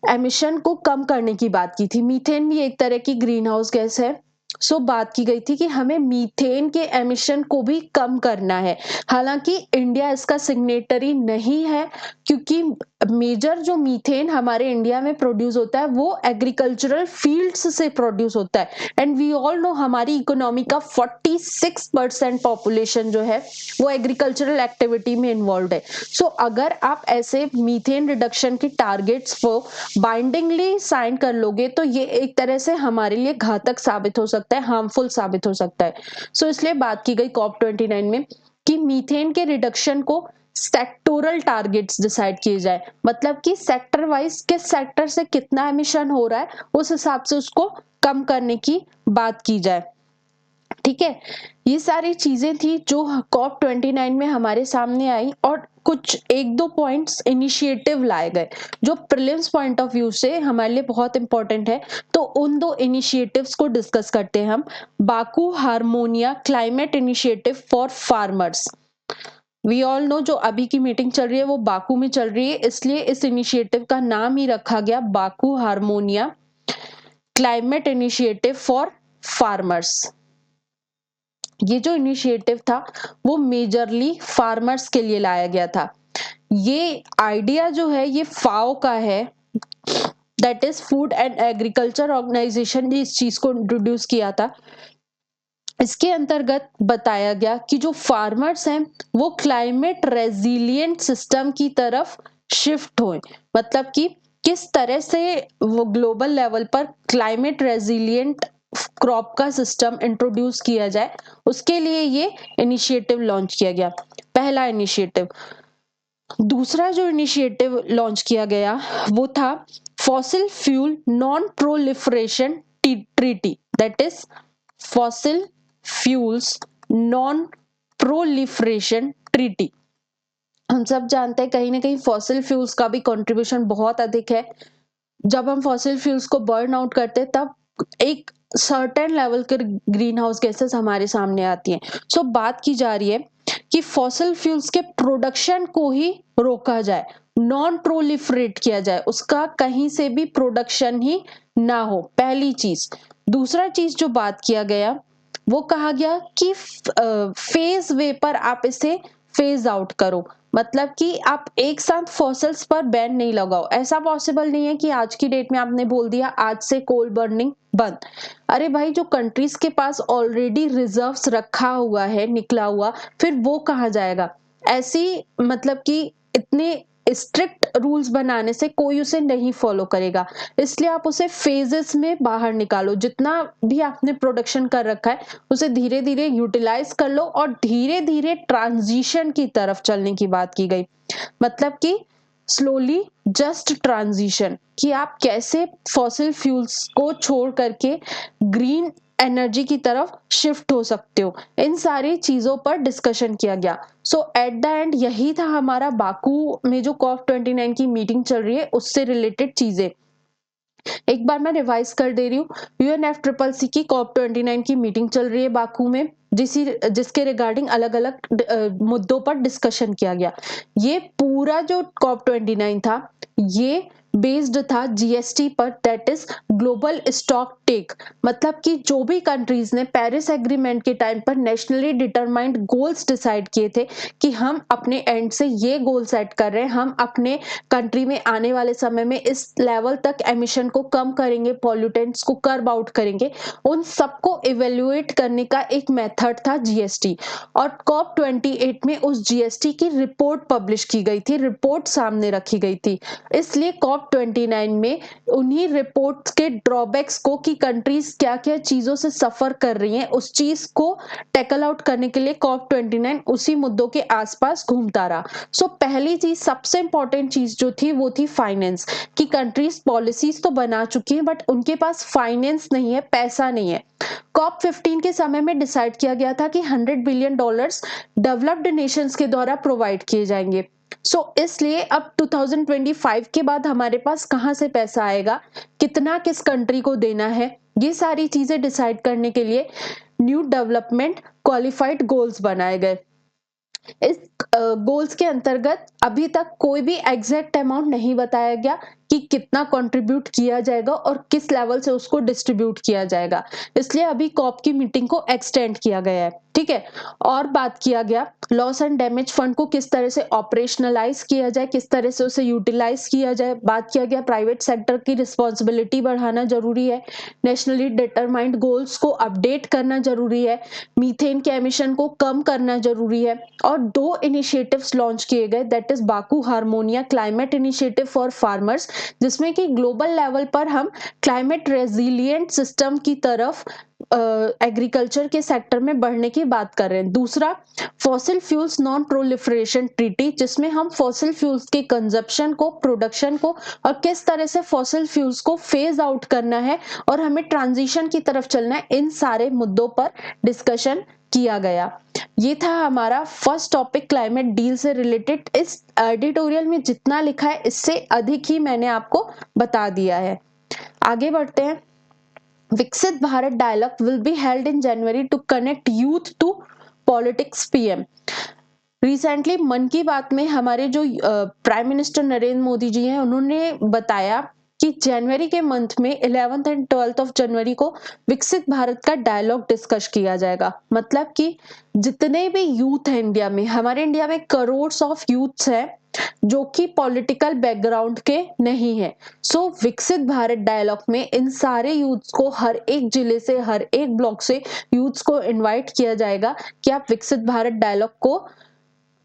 एमिशन को कम करने की बात की थी। मीथेन भी एक तरह की ग्रीन हाउस गैस है। सो बात की गई थी कि हमें मीथेन के एमिशन को भी कम करना है। हालांकि इंडिया इसका सिग्नेटरी नहीं है क्योंकि मेजर जो मीथेन हमारे इंडिया में प्रोड्यूस होता है वो एग्रीकल्चरल फील्ड्स से प्रोड्यूस होता है। एंड वी ऑल नो हमारी इकोनॉमी का 46% पॉपुलेशन जो है वो एग्रीकल्चरल एक्टिविटी में इन्वॉल्व है। सो अगर आप ऐसे मीथेन रिडक्शन के टारगेट्स को बाइंडिंगली साइन कर लोगे तो ये एक तरह से हमारे लिए घातक साबित हो सकता है, हार्मफुल साबित हो सकता है। सो इसलिए बात की गई COP29 में कि मीथेन के रिडक्शन को सेक्टोरल टारगेट्स डिसाइड किए जाए, मतलब कि सेक्टर वाइज किस सेक्टर से कितना एमिशन हो रहा है उस हिसाब से उसको कम करने की बात की जाए। ठीक है, ये सारी चीजें थी जो COP29 में हमारे सामने आई और कुछ एक दो पॉइंट्स इनिशिएटिव लाए गए जो प्रीलिम्स पॉइंट ऑफ व्यू से हमारे लिए बहुत इंपॉर्टेंट है। तो उन दो इनिशिएटिव्स को डिस्कस करते हैं हम। Baku Harmoniya climate initiative for farmers. We all know जो अभी की मीटिंग चल रही है वो बाकू में चल रही है, इसलिए इस इनिशिएटिव का नाम ही रखा गया Baku Harmoniya climate initiative for farmers. ये जो इनिशिएटिव था वो मेजरली फार्मर्स के लिए लाया गया था। ये आइडिया जो है ये फाओ का है, that is food and agriculture organization ने इस चीज को इंट्रोड्यूस किया था। इसके अंतर्गत बताया गया कि जो फार्मर्स हैं वो क्लाइमेट रेजिलिएंट सिस्टम की तरफ शिफ्ट हों, मतलब कि किस तरह से वो ग्लोबल लेवल पर क्लाइमेट रेजिलिएंट क्रॉप का सिस्टम इंट्रोड्यूस किया जाए, उसके लिए ये इनिशिएटिव लॉन्च किया गया, पहला इनिशिएटिव। दूसरा जो इनिशिएटिव लॉन्च किया गया वो था fossil fuel non proliferation treaty, that is fossil fuels non proliferation treaty. हम सब जानते हैं कहीं ना कहीं फॉसिल फ्यूल्स का भी कंट्रीब्यूशन बहुत अधिक है। जब हम फॉसिल फ्यूल्स को बर्न आउट करते हैं तब एक सर्टेन लेवल के ग्रीन हाउस गैसेस हमारे सामने आती हैं। सो बात की जा रही है कि फॉसिल फ्यूल्स के प्रोडक्शन को ही रोका जाए, नॉन प्रोलिफरेट किया जाए, उसका कहीं से भी प्रोडक्शन ही ना हो, पहली चीज। दूसरा चीज जो बात किया गया वो कहा गया कि फेज वे पर आप इसे फेज आउट करो, मतलब कि आप एक साथ फॉसल्स पर बैन नहीं लगाओ। ऐसा पॉसिबल नहीं है कि आज की डेट में आपने बोल दिया आज से कोल बर्निंग बंद। अरे भाई, जो कंट्रीज के पास ऑलरेडी रिजर्व्स रखा हुआ है निकला हुआ, फिर वो कहाँ जाएगा? ऐसी मतलब कि इतने स्ट्रिक्ट रूल्स बनाने से कोई उसे नहीं फॉलो करेगा, इसलिए आप उसे फेजेस में बाहर निकालो। जितना भी आपने प्रोडक्शन कर रखा है उसे धीरे धीरे यूटिलाइज कर लो और धीरे धीरे ट्रांजिशन की तरफ चलने की बात की गई, मतलब कि स्लोली जस्ट ट्रांजिशन, कि आप कैसे फॉसिल फ्यूल्स को छोड़ करके ग्रीन एनर्जी की तरफ शिफ्ट हो सकते हो। इन सारी चीजों पर डिस्कशन किया गया। सो एट द एंड यही था हमारा बाकू में जो COP29 की मीटिंग चल रही है उससे रिलेटेड चीजें। एक बार मैं रिवाइज कर दे रही हूँ। UNFCCC की COP29 की मीटिंग चल रही है बाकू में, जिसके रिगार्डिंग अलग अलग मुद्दों पर डिस्कशन किया गया। ये पूरा जो COP29 था ये बेस्ड था GST पर, that is global stock take, मतलब कि जो भी कंट्रीज ने पेरिस एग्रीमेंट के टाइम पर नेशनली डिटरमाइंड गोल्स डिसाइड किए थे कि हम अपने एंड से ये गोल सेट कर रहे हैं, हम अपने कंट्री में आने वाले समय में इस लेवल तक एमिशन को कम करेंगे, पॉल्यूटेंट्स को कर्ब आउट करेंगे, उन सबको इवेल्युएट करने का एक मेथड था GST। और COP28 में उस GST की रिपोर्ट पब्लिश की गई थी, रिपोर्ट सामने रखी गई थी। इसलिए COP29 में उन्हीं रिपोर्ट के ड्रॉबैक्स को कि कंट्रीज क्या क्या चीजों से सफर कर रही हैं उस चीज को टैकल आउट करने के लिए COP29 उसी मुद्दों के आसपास घूमता रहा। सो पहली चीज, सबसे इंपॉर्टेंट चीज जो थी वो थी फाइनेंस, कि कंट्रीज पॉलिसीज तो बना चुकी हैं बट उनके पास फाइनेंस नहीं है, पैसा नहीं है। COP15 के समय में डिसाइड किया गया था कि $100 बिलियन डेवलप्ड नेशंस के द्वारा प्रोवाइड किए जाएंगे। इसलिए अब 2025 के बाद हमारे पास कहां से पैसा आएगा, कितना किस कंट्री को देना है, ये सारी चीजें डिसाइड करने के लिए न्यू डेवलपमेंट क्वालिफाइड गोल्स बनाए गए। इस गोल्स के अंतर्गत अभी तक कोई भी एग्जैक्ट अमाउंट नहीं बताया गया कि कितना कंट्रीब्यूट किया जाएगा और किस लेवल से उसको डिस्ट्रीब्यूट किया जाएगा। इसलिए अभी कॉप की मीटिंग को एक्सटेंड किया गया है, ठीक है। और बात किया गया लॉस एंड डैमेज फंड को किस तरह से ऑपरेशनलाइज किया जाए, किस तरह से उसे यूटिलाइज किया जाए। बात किया गया प्राइवेट सेक्टर की रिस्पॉन्सिबिलिटी बढ़ाना जरूरी है, नेशनली डिटरमाइंड गोल्स को अपडेट करना जरूरी है, मीथेन के एमिशन को कम करना जरूरी है। और 2 इनिशिएटिव्स लॉन्च किए गए, that is Baku Harmoniya Climate initiative for Farmers, जिसमें कि ग्लोबल लेवल पर हम क्लाइमेट रेजिलिएंट सिस्टम की तरफ एग्रीकल्चर के सेक्टर में बढ़ने की बात कर रहे हैं। दूसरा fossil fuels non proliferation treaty, जिसमें हम फॉसिल फ्यूल्स के कंजप्शन को, प्रोडक्शन को और किस तरह से फॉसिल फ्यूल्स को फेज आउट करना है और हमें ट्रांजिशन की तरफ चलना है, इन सारे मुद्दों पर डिस्कशन किया गया। ये था हमारा फर्स्ट टॉपिक क्लाइमेट डील से रिलेटेड। इस एडिटोरियल में जितना लिखा है इससे अधिक ही मैंने आपको बता दिया है। आगे बढ़ते हैं। Viksit Bharat dialogue will be held in January to connect youth to politics PM. Recently Mann Ki Baat में हमारे जो प्राइम मिनिस्टर नरेंद्र मोदी जी हैं, उन्होंने बताया कि जनवरी के मंथ में 11th and 12th of January को विकसित भारत का डायलॉग डिस्कस किया जाएगा। मतलब कि जितने भी यूथ हैं इंडिया में, हमारे इंडिया में करोड़ ऑफ यूथ्स हैं जो कि पॉलिटिकल बैकग्राउंड के नहीं है। सो विकसित भारत डायलॉग में इन सारे यूथ्स को, हर एक जिले से, हर एक ब्लॉक से यूथ्स को इनवाइट किया जाएगा कि आप विकसित भारत डायलॉग को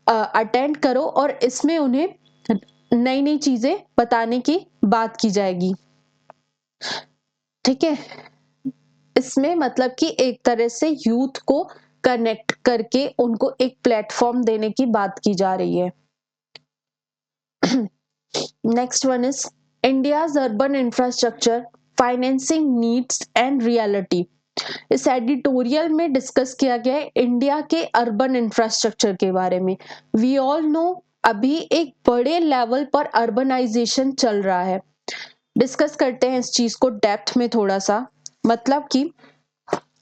अटेंड करो और इसमें उन्हें नई नई चीजें बताने की बात की जाएगी, ठीक है। इसमें मतलब कि एक तरह से यूथ को कनेक्ट करके उनको एक प्लेटफॉर्म देने की बात की जा रही है। Next one is India's urban infrastructure financing needs and reality. इस एडिटोरियल में डिस्कस किया गया है इंडिया के अर्बन इंफ्रास्ट्रक्चर के बारे में। वी ऑल नो अभी एक बड़े लेवल पर अर्बनाइजेशन चल रहा है। डिस्कस करते हैं इस चीज को डेप्थ में थोड़ा सा। मतलब कि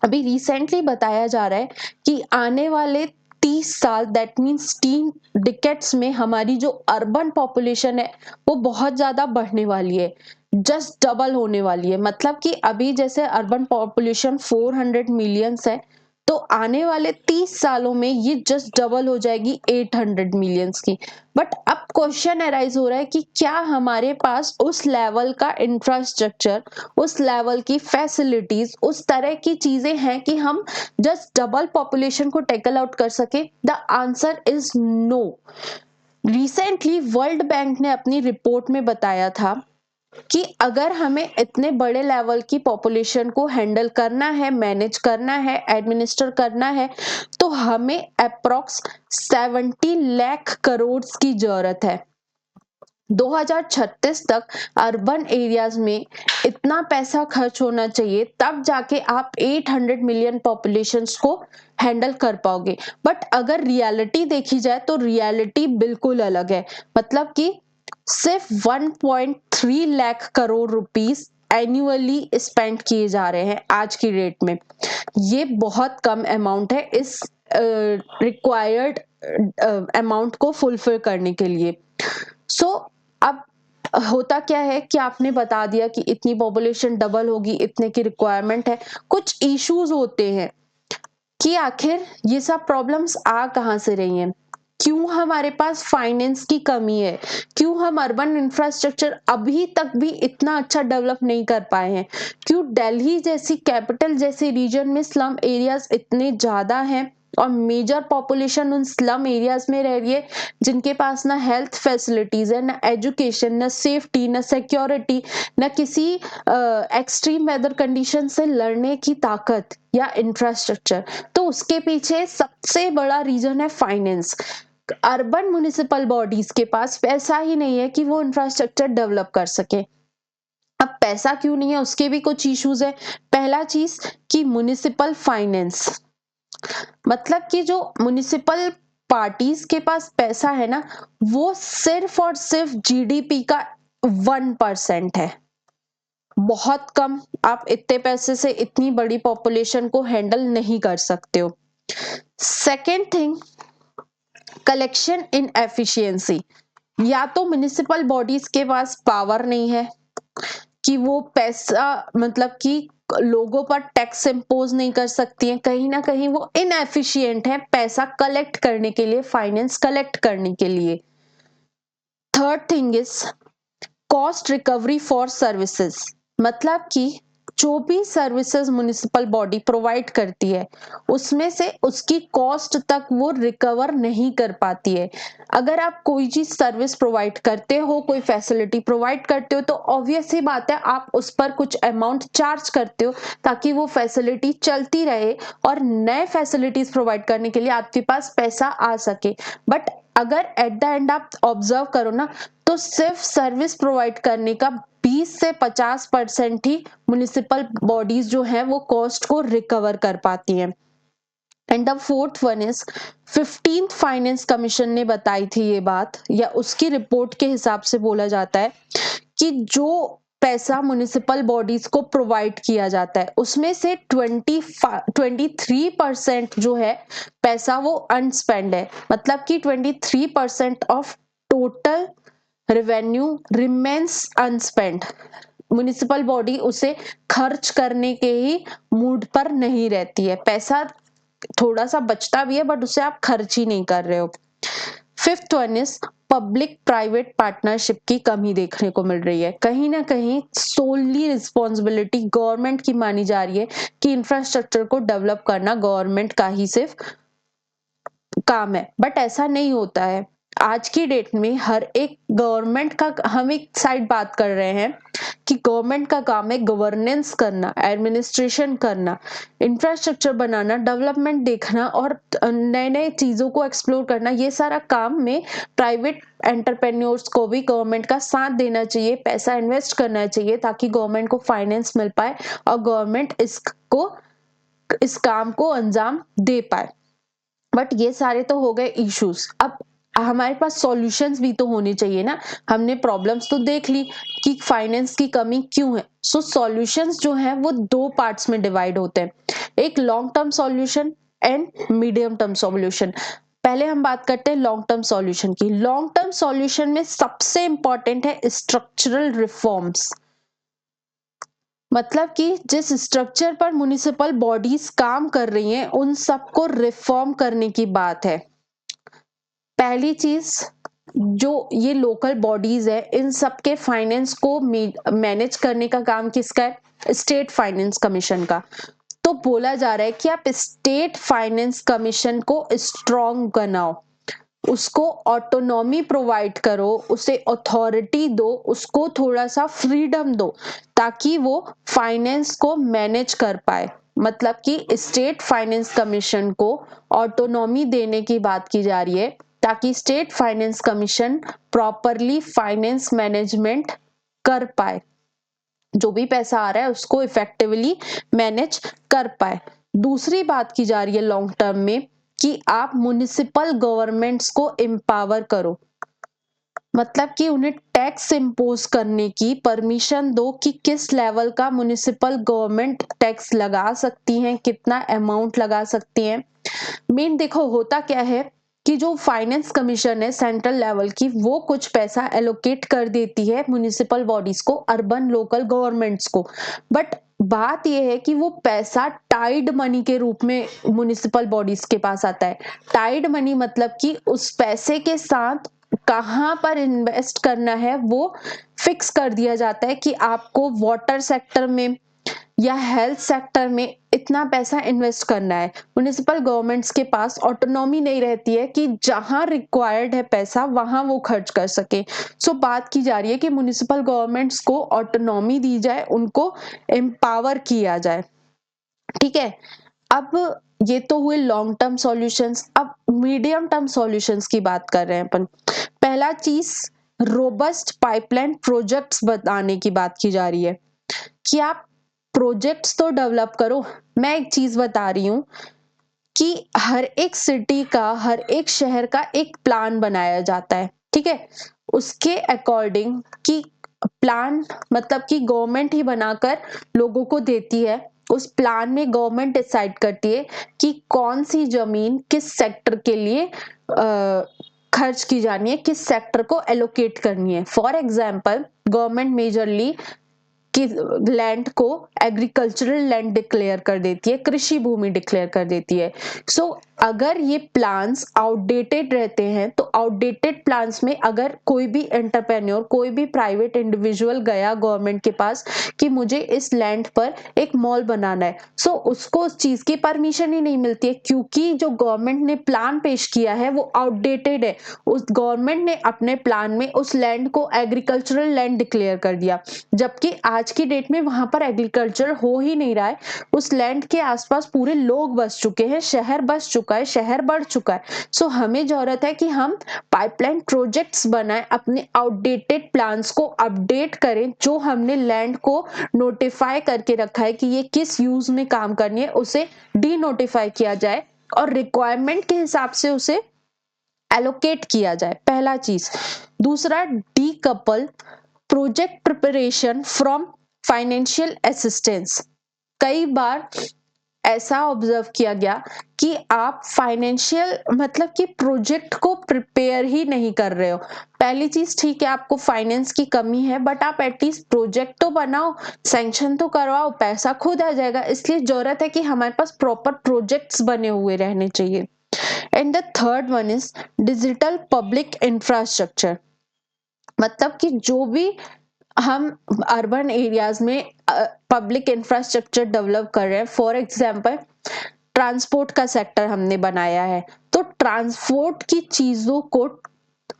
अभी रिसेंटली बताया जा रहा है कि आने वाले 30 साल, दैट मीन्स 3 डिकेड्स में हमारी जो अर्बन पॉपुलेशन है वो बहुत ज्यादा बढ़ने वाली है, जस्ट डबल होने वाली है। मतलब कि अभी जैसे अर्बन पॉपुलेशन 400 मिलियंस है, तो आने वाले 30 सालों में ये जस्ट डबल हो जाएगी 800 मिलियंस की। बट अब क्वेश्चन अराइज हो रहा है कि क्या हमारे पास उस लेवल का इंफ्रास्ट्रक्चर, उस लेवल की फैसिलिटीज, उस तरह की चीजें हैं कि हम जस्ट डबल पॉपुलेशन को टैकल आउट कर सके? The answer is no. Recently World Bank ने अपनी रिपोर्ट में बताया था कि अगर हमें इतने बड़े लेवल की पॉपुलेशन को हैंडल करना है, मैनेज करना है, एडमिनिस्टर करना है, तो हमें अप्रॉक्स 70 लाख करोड़ की जरूरत है। 2036 तक अर्बन एरियाज में इतना पैसा खर्च होना चाहिए, तब जाके आप 800 मिलियन पॉपुलेशंस को हैंडल कर पाओगे। बट अगर रियलिटी देखी जाए तो रियलिटी बिल्कुल अलग है। मतलब कि सिर्फ 1.3 lakh crore rupees annually spend किए जा रहे हैं आज की डेट में। ये बहुत कम अमाउंट है इस रिक्वायर्ड अमाउंट को फुलफिल करने के लिए। सो अब होता क्या है कि आपने बता दिया कि इतनी पॉपुलेशन डबल होगी, इतने की रिक्वायरमेंट है, कुछ इश्यूज होते हैं कि आखिर ये सब प्रॉब्लम्स आ कहां से रही हैं, क्यों हमारे पास फाइनेंस की कमी है, क्यों हम अर्बन इंफ्रास्ट्रक्चर अभी तक भी इतना अच्छा डेवलप नहीं कर पाए हैं, क्यों दिल्ली जैसी कैपिटल जैसे रीजन में स्लम एरियाज इतने ज्यादा हैं और मेजर पॉपुलेशन उन स्लम एरियाज में रह रही है जिनके पास ना हेल्थ फैसिलिटीज है, ना एजुकेशन, ना सेफ्टी, ना सिक्योरिटी, ना किसी एक्सट्रीम वेदर कंडीशन से लड़ने की ताकत या इंफ्रास्ट्रक्चर। तो उसके पीछे सबसे बड़ा रीजन है फाइनेंस। अर्बन म्युनिसिपल बॉडीज के पास पैसा ही नहीं है कि वो इंफ्रास्ट्रक्चर डेवलप कर सके। अब पैसा क्यों नहीं है, उसके भी कुछ इश्यूज है। पहला चीज कि म्युनिसिपल फाइनेंस, मतलब कि जो म्युनिसिपल पार्टीज के पास पैसा है ना, वो सिर्फ और सिर्फ जीडीपी का 1% है, बहुत कम। आप इतने पैसे से इतनी बड़ी पॉपुलेशन को हैंडल नहीं कर सकते हो। Second thing, collection in efficiency. या तो म्युनिसिपल बॉडीज के पास पावर नहीं है कि वो पैसा मतलब कि लोगों पर टैक्स इम्पोज नहीं कर सकती है, कहीं ना कहीं वो इनएफिशिएंट है पैसा कलेक्ट करने के लिए, फाइनेंस कलेक्ट करने के लिए। Third thing is cost recovery for services, मतलब कि जो भी सर्विसेज म्युनिसिपल बॉडी प्रोवाइड करती है उसमें से उसकी कॉस्ट तक वो रिकवर नहीं कर पाती है। अगर आप कोई चीज सर्विस प्रोवाइड करते हो, कोई फैसिलिटी प्रोवाइड करते हो, तो ऑब्वियस ही बात है आप उस पर कुछ अमाउंट चार्ज करते हो ताकि वो फैसिलिटी चलती रहे और नए फैसिलिटीज प्रोवाइड करने के लिए आपके पास पैसा आ सके। बट अगर एट द एंड आप ऑब्जर्व करो ना, तो सिर्फ सर्विस प्रोवाइड करने का 20 से 50% ही म्युनिसिपल बॉडीज जो है वो कॉस्ट को रिकवर कर पाती हैं। And the fourth one is 15th finance commission ने बताई थी ये बात, या उसकी रिपोर्ट के हिसाब से बोला जाता है कि जो पैसा म्युनिसिपल बॉडीज को प्रोवाइड किया जाता है उसमें से 23% जो है पैसा वो अनस्पेंड है, मतलब कि 23% of total revenue remains unspent. Municipal body उसे खर्च करने के ही मूड पर नहीं रहती है, पैसा थोड़ा सा बचता भी है बट उसे आप खर्च ही नहीं कर रहे हो। Fifth one is public private partnership की कमी देखने को मिल रही है, कहीं ना कहीं सोलली रिस्पॉन्सिबिलिटी गवर्नमेंट की मानी जा रही है कि इंफ्रास्ट्रक्चर को डेवलप करना गवर्नमेंट का ही सिर्फ काम है, बट ऐसा नहीं होता है। आज की डेट में हर एक गवर्नमेंट का, हम एक साइड बात कर रहे हैं कि गवर्नमेंट का काम है गवर्नेंस करना, एडमिनिस्ट्रेशन करना, इंफ्रास्ट्रक्चर बनाना, डेवलपमेंट देखना और नए नए चीजों को एक्सप्लोर करना। ये सारा काम में प्राइवेट एंटरप्रेन्योर्स को भी गवर्नमेंट का साथ देना चाहिए, पैसा इन्वेस्ट करना चाहिए ताकि गवर्नमेंट को फाइनेंस मिल पाए और गवर्नमेंट इस काम को अंजाम दे पाए। बट ये सारे तो हो गए इश्यूज, अब हमारे पास सॉल्यूशंस भी तो होने चाहिए ना। हमने प्रॉब्लम्स तो देख ली कि फाइनेंस की कमी क्यों है, सो सॉल्यूशंस जो है वो दो पार्ट्स में डिवाइड होते हैं, एक long term solution and medium term solution. पहले हम बात करते हैं लॉन्ग टर्म सॉल्यूशन की। लॉन्ग टर्म सॉल्यूशन में सबसे इंपॉर्टेंट है स्ट्रक्चरल रिफॉर्म्स, मतलब कि जिस स्ट्रक्चर पर म्युनिसिपल बॉडीज काम कर रही हैं उन सबको रिफॉर्म करने की बात है। पहली चीज, जो ये लोकल बॉडीज है इन सब के फाइनेंस को मैनेज करने का काम किसका है? स्टेट फाइनेंस कमीशन का। तो बोला जा रहा है कि आप स्टेट फाइनेंस कमीशन को स्ट्रॉन्ग बनाओ, उसको ऑटोनॉमी प्रोवाइड करो, उसे अथॉरिटी दो, उसको थोड़ा सा फ्रीडम दो ताकि वो फाइनेंस को मैनेज कर पाए। मतलब कि स्टेट फाइनेंस कमीशन को ऑटोनॉमी देने की बात की जा रही है ताकि state finance commission properly finance management कर पाए, जो भी पैसा आ रहा है उसको इफेक्टिवली मैनेज कर पाए। दूसरी बात की जा रही है लॉन्ग टर्म में कि आप म्युनिसिपल गवर्नमेंट्स को एम्पावर करो, मतलब कि उन्हें टैक्स इम्पोज करने की परमिशन दो कि किस लेवल का म्युनिसिपल गवर्नमेंट टैक्स लगा सकती हैं, कितना अमाउंट लगा सकती हैं। मेन देखो होता क्या है कि जो फाइनेंस कमीशन है सेंट्रल लेवल की, वो कुछ पैसा एलोकेट कर देती है म्युनिसिपल बॉडीज को, अर्बन लोकल गवर्नमेंट्स को। बट बात यह है कि वो पैसा टाइड मनी के रूप में म्युनिसिपल बॉडीज के पास आता है। टाइड मनी मतलब कि उस पैसे के साथ कहां पर इन्वेस्ट करना है वो फिक्स कर दिया जाता है कि आपको वाटर सेक्टर में या हेल्थ सेक्टर में इतना पैसा इन्वेस्ट करना है। म्युनिसिपल गवर्नमेंट्स के पास ऑटोनॉमी नहीं रहती है कि जहां रिक्वायर्ड है पैसा वहां वो खर्च कर सके। सो बात की जा रही है कि म्युनिसिपल गवर्नमेंट्स को ऑटोनॉमी दी जाए, उनको एम्पावर किया जाए। ठीक है, अब ये तो हुए लॉन्ग टर्म सॉल्यूशंस। अब मीडियम टर्म सॉल्यूशंस की बात कर रहे हैं अपन। पहला चीज, रोबस्ट पाइपलाइन प्रोजेक्ट्स बनाने की बात की जा रही है कि आप प्रोजेक्ट्स तो डेवलप करो। मैं एक चीज बता रही हूं कि हर एक सिटी का, हर एक शहर का एक प्लान बनाया जाता है, ठीक है, उसके अकॉर्डिंग कि प्लान मतलब कि गवर्नमेंट ही बनाकर लोगों को देती है। उस प्लान में गवर्नमेंट डिसाइड करती है कि कौन सी जमीन किस सेक्टर के लिए खर्च की जानी है, किस सेक्टर को एलोकेट करनी है। फॉर एग्जाम्पल गवर्नमेंट मेजरली कि लैंड को एग्रीकल्चरल लैंड डिक्लेयर कर देती है, कृषि भूमि डिक्लेयर कर देती है। सो अगर ये प्लान्स आउटडेटेड रहते हैं तो आउटडेटेड प्लान्स में अगर कोई भी एंटरप्रेन्योर, कोई भी प्राइवेट इंडिविजुअल गया गवर्नमेंट के पास कि मुझे इस लैंड पर एक मॉल बनाना है, सो उसको उस चीज की परमिशन ही नहीं मिलती है, क्योंकि जो गवर्नमेंट ने प्लान पेश किया है वो आउटडेटेड है। उस गवर्नमेंट ने अपने प्लान में उस लैंड को एग्रीकल्चरल लैंड डिक्लेयर कर दिया, जबकि आज की डेट में वहां पर एग्रीकल्चर हो ही नहीं रहा है। उस लैंड के आसपास पूरे लोग बस चुके हैं, शहर बस चुका है, शहर बढ़ चुका है। सो हमें जरूरत है कि हम पाइपलाइन प्रोजेक्ट्स बनाएं, अपने आउटडेटेड प्लान्स को अपडेट करें, जो हमने लैंड को नोटिफाई करके रखा है कि ये किस यूज में काम करनी है उसे डी नोटिफाई किया जाए और रिक्वायरमेंट के हिसाब से उसे एलोकेट किया जाए, पहला चीज। दूसरा, decouple project preparation from financial assistance. कई बार ऐसा ऑब्जर्व किया गया कि आप फाइनेंशियल मतलब कि प्रोजेक्ट को प्रिपेयर ही नहीं कर रहे हो। पहली चीज, ठीक है आपको फाइनेंस की कमी है, बट आप एटलीस्ट प्रोजेक्ट तो बनाओ, सैंक्शन तो करवाओ, पैसा खुद आ जाएगा। इसलिए जरूरत है कि हमारे पास प्रॉपर प्रोजेक्ट्स बने हुए रहने चाहिए। And the third one is digital public infrastructure. मतलब कि जो भी हम अर्बन एरियाज में पब्लिक इंफ्रास्ट्रक्चर डेवलप कर रहे हैं, फॉर एग्जांपल ट्रांसपोर्ट का सेक्टर हमने बनाया है, तो ट्रांसपोर्ट की चीजों को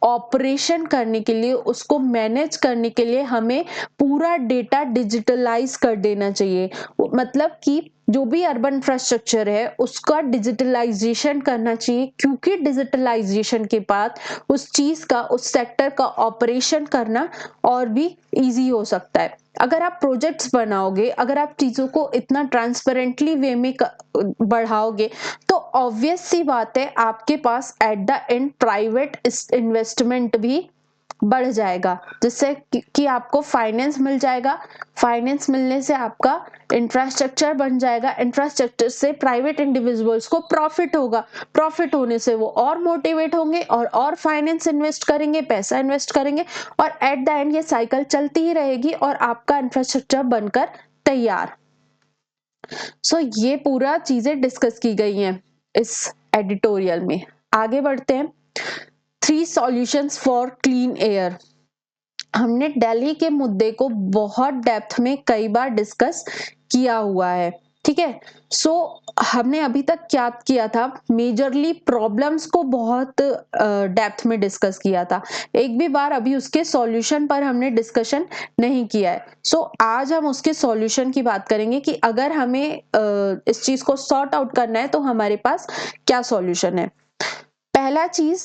ऑपरेशन करने के लिए, उसको मैनेज करने के लिए हमें पूरा डेटा डिजिटलाइज कर देना चाहिए। मतलब कि जो भी अर्बन इंफ्रास्ट्रक्चर है उसका डिजिटलाइजेशन करना चाहिए, क्योंकि डिजिटलाइजेशन के बाद उस चीज का, उस सेक्टर का ऑपरेशन करना और भी इजी हो सकता है। अगर आप प्रोजेक्ट्स बनाओगे, अगर आप चीजों को इतना ट्रांसपेरेंटली वे में बढ़ाओगे, तो ऑब्वियस सी बात है आपके पास at the end private investment भी बढ़ जाएगा, जिससे कि आपको फाइनेंस मिल जाएगा। फाइनेंस मिलने से आपका इंफ्रास्ट्रक्चर बन जाएगा, इंफ्रास्ट्रक्चर से प्राइवेट इंडिविजुअल्स को प्रॉफिट होगा, प्रॉफिट होने से वो और मोटिवेट होंगे और फाइनेंस इन्वेस्ट करेंगे, पैसा इन्वेस्ट करेंगे, और एट द एंड ये साइकिल चलती ही रहेगी और आपका इंफ्रास्ट्रक्चर बनकर तैयार। सो ये पूरा चीजें डिस्कस की गई हैं इस एडिटोरियल में। आगे बढ़ते हैं। 3 सॉल्यूशंस फॉर क्लीन एयर। हमने दिल्ली के मुद्दे को बहुत डेप्थ में कई बार डिस्कस किया हुआ है, ठीक है। सो हमने अभी तक क्या किया था, मेजरली प्रॉब्लम्स को बहुत डेप्थ में डिस्कस किया था, एक भी बार अभी उसके सॉल्यूशन पर हमने डिस्कशन नहीं किया है। सो आज हम उसके सॉल्यूशन की बात करेंगे कि अगर हमें इस चीज को सॉर्ट आउट करना है तो हमारे पास क्या सॉल्यूशन है। पहला चीज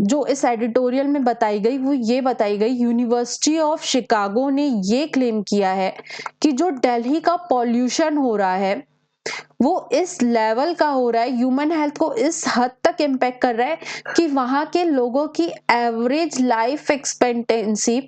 जो इस एडिटोरियल में बताई गई वो ये बताई गई, यूनिवर्सिटी ऑफ शिकागो ने ये क्लेम किया है कि जो दिल्ली का पॉल्यूशन हो रहा है वो इस लेवल का हो रहा है, ह्यूमन हेल्थ को इस हद तक इम्पैक्ट कर रहा है कि वहां के लोगों की एवरेज लाइफ एक्सपेक्टेंसी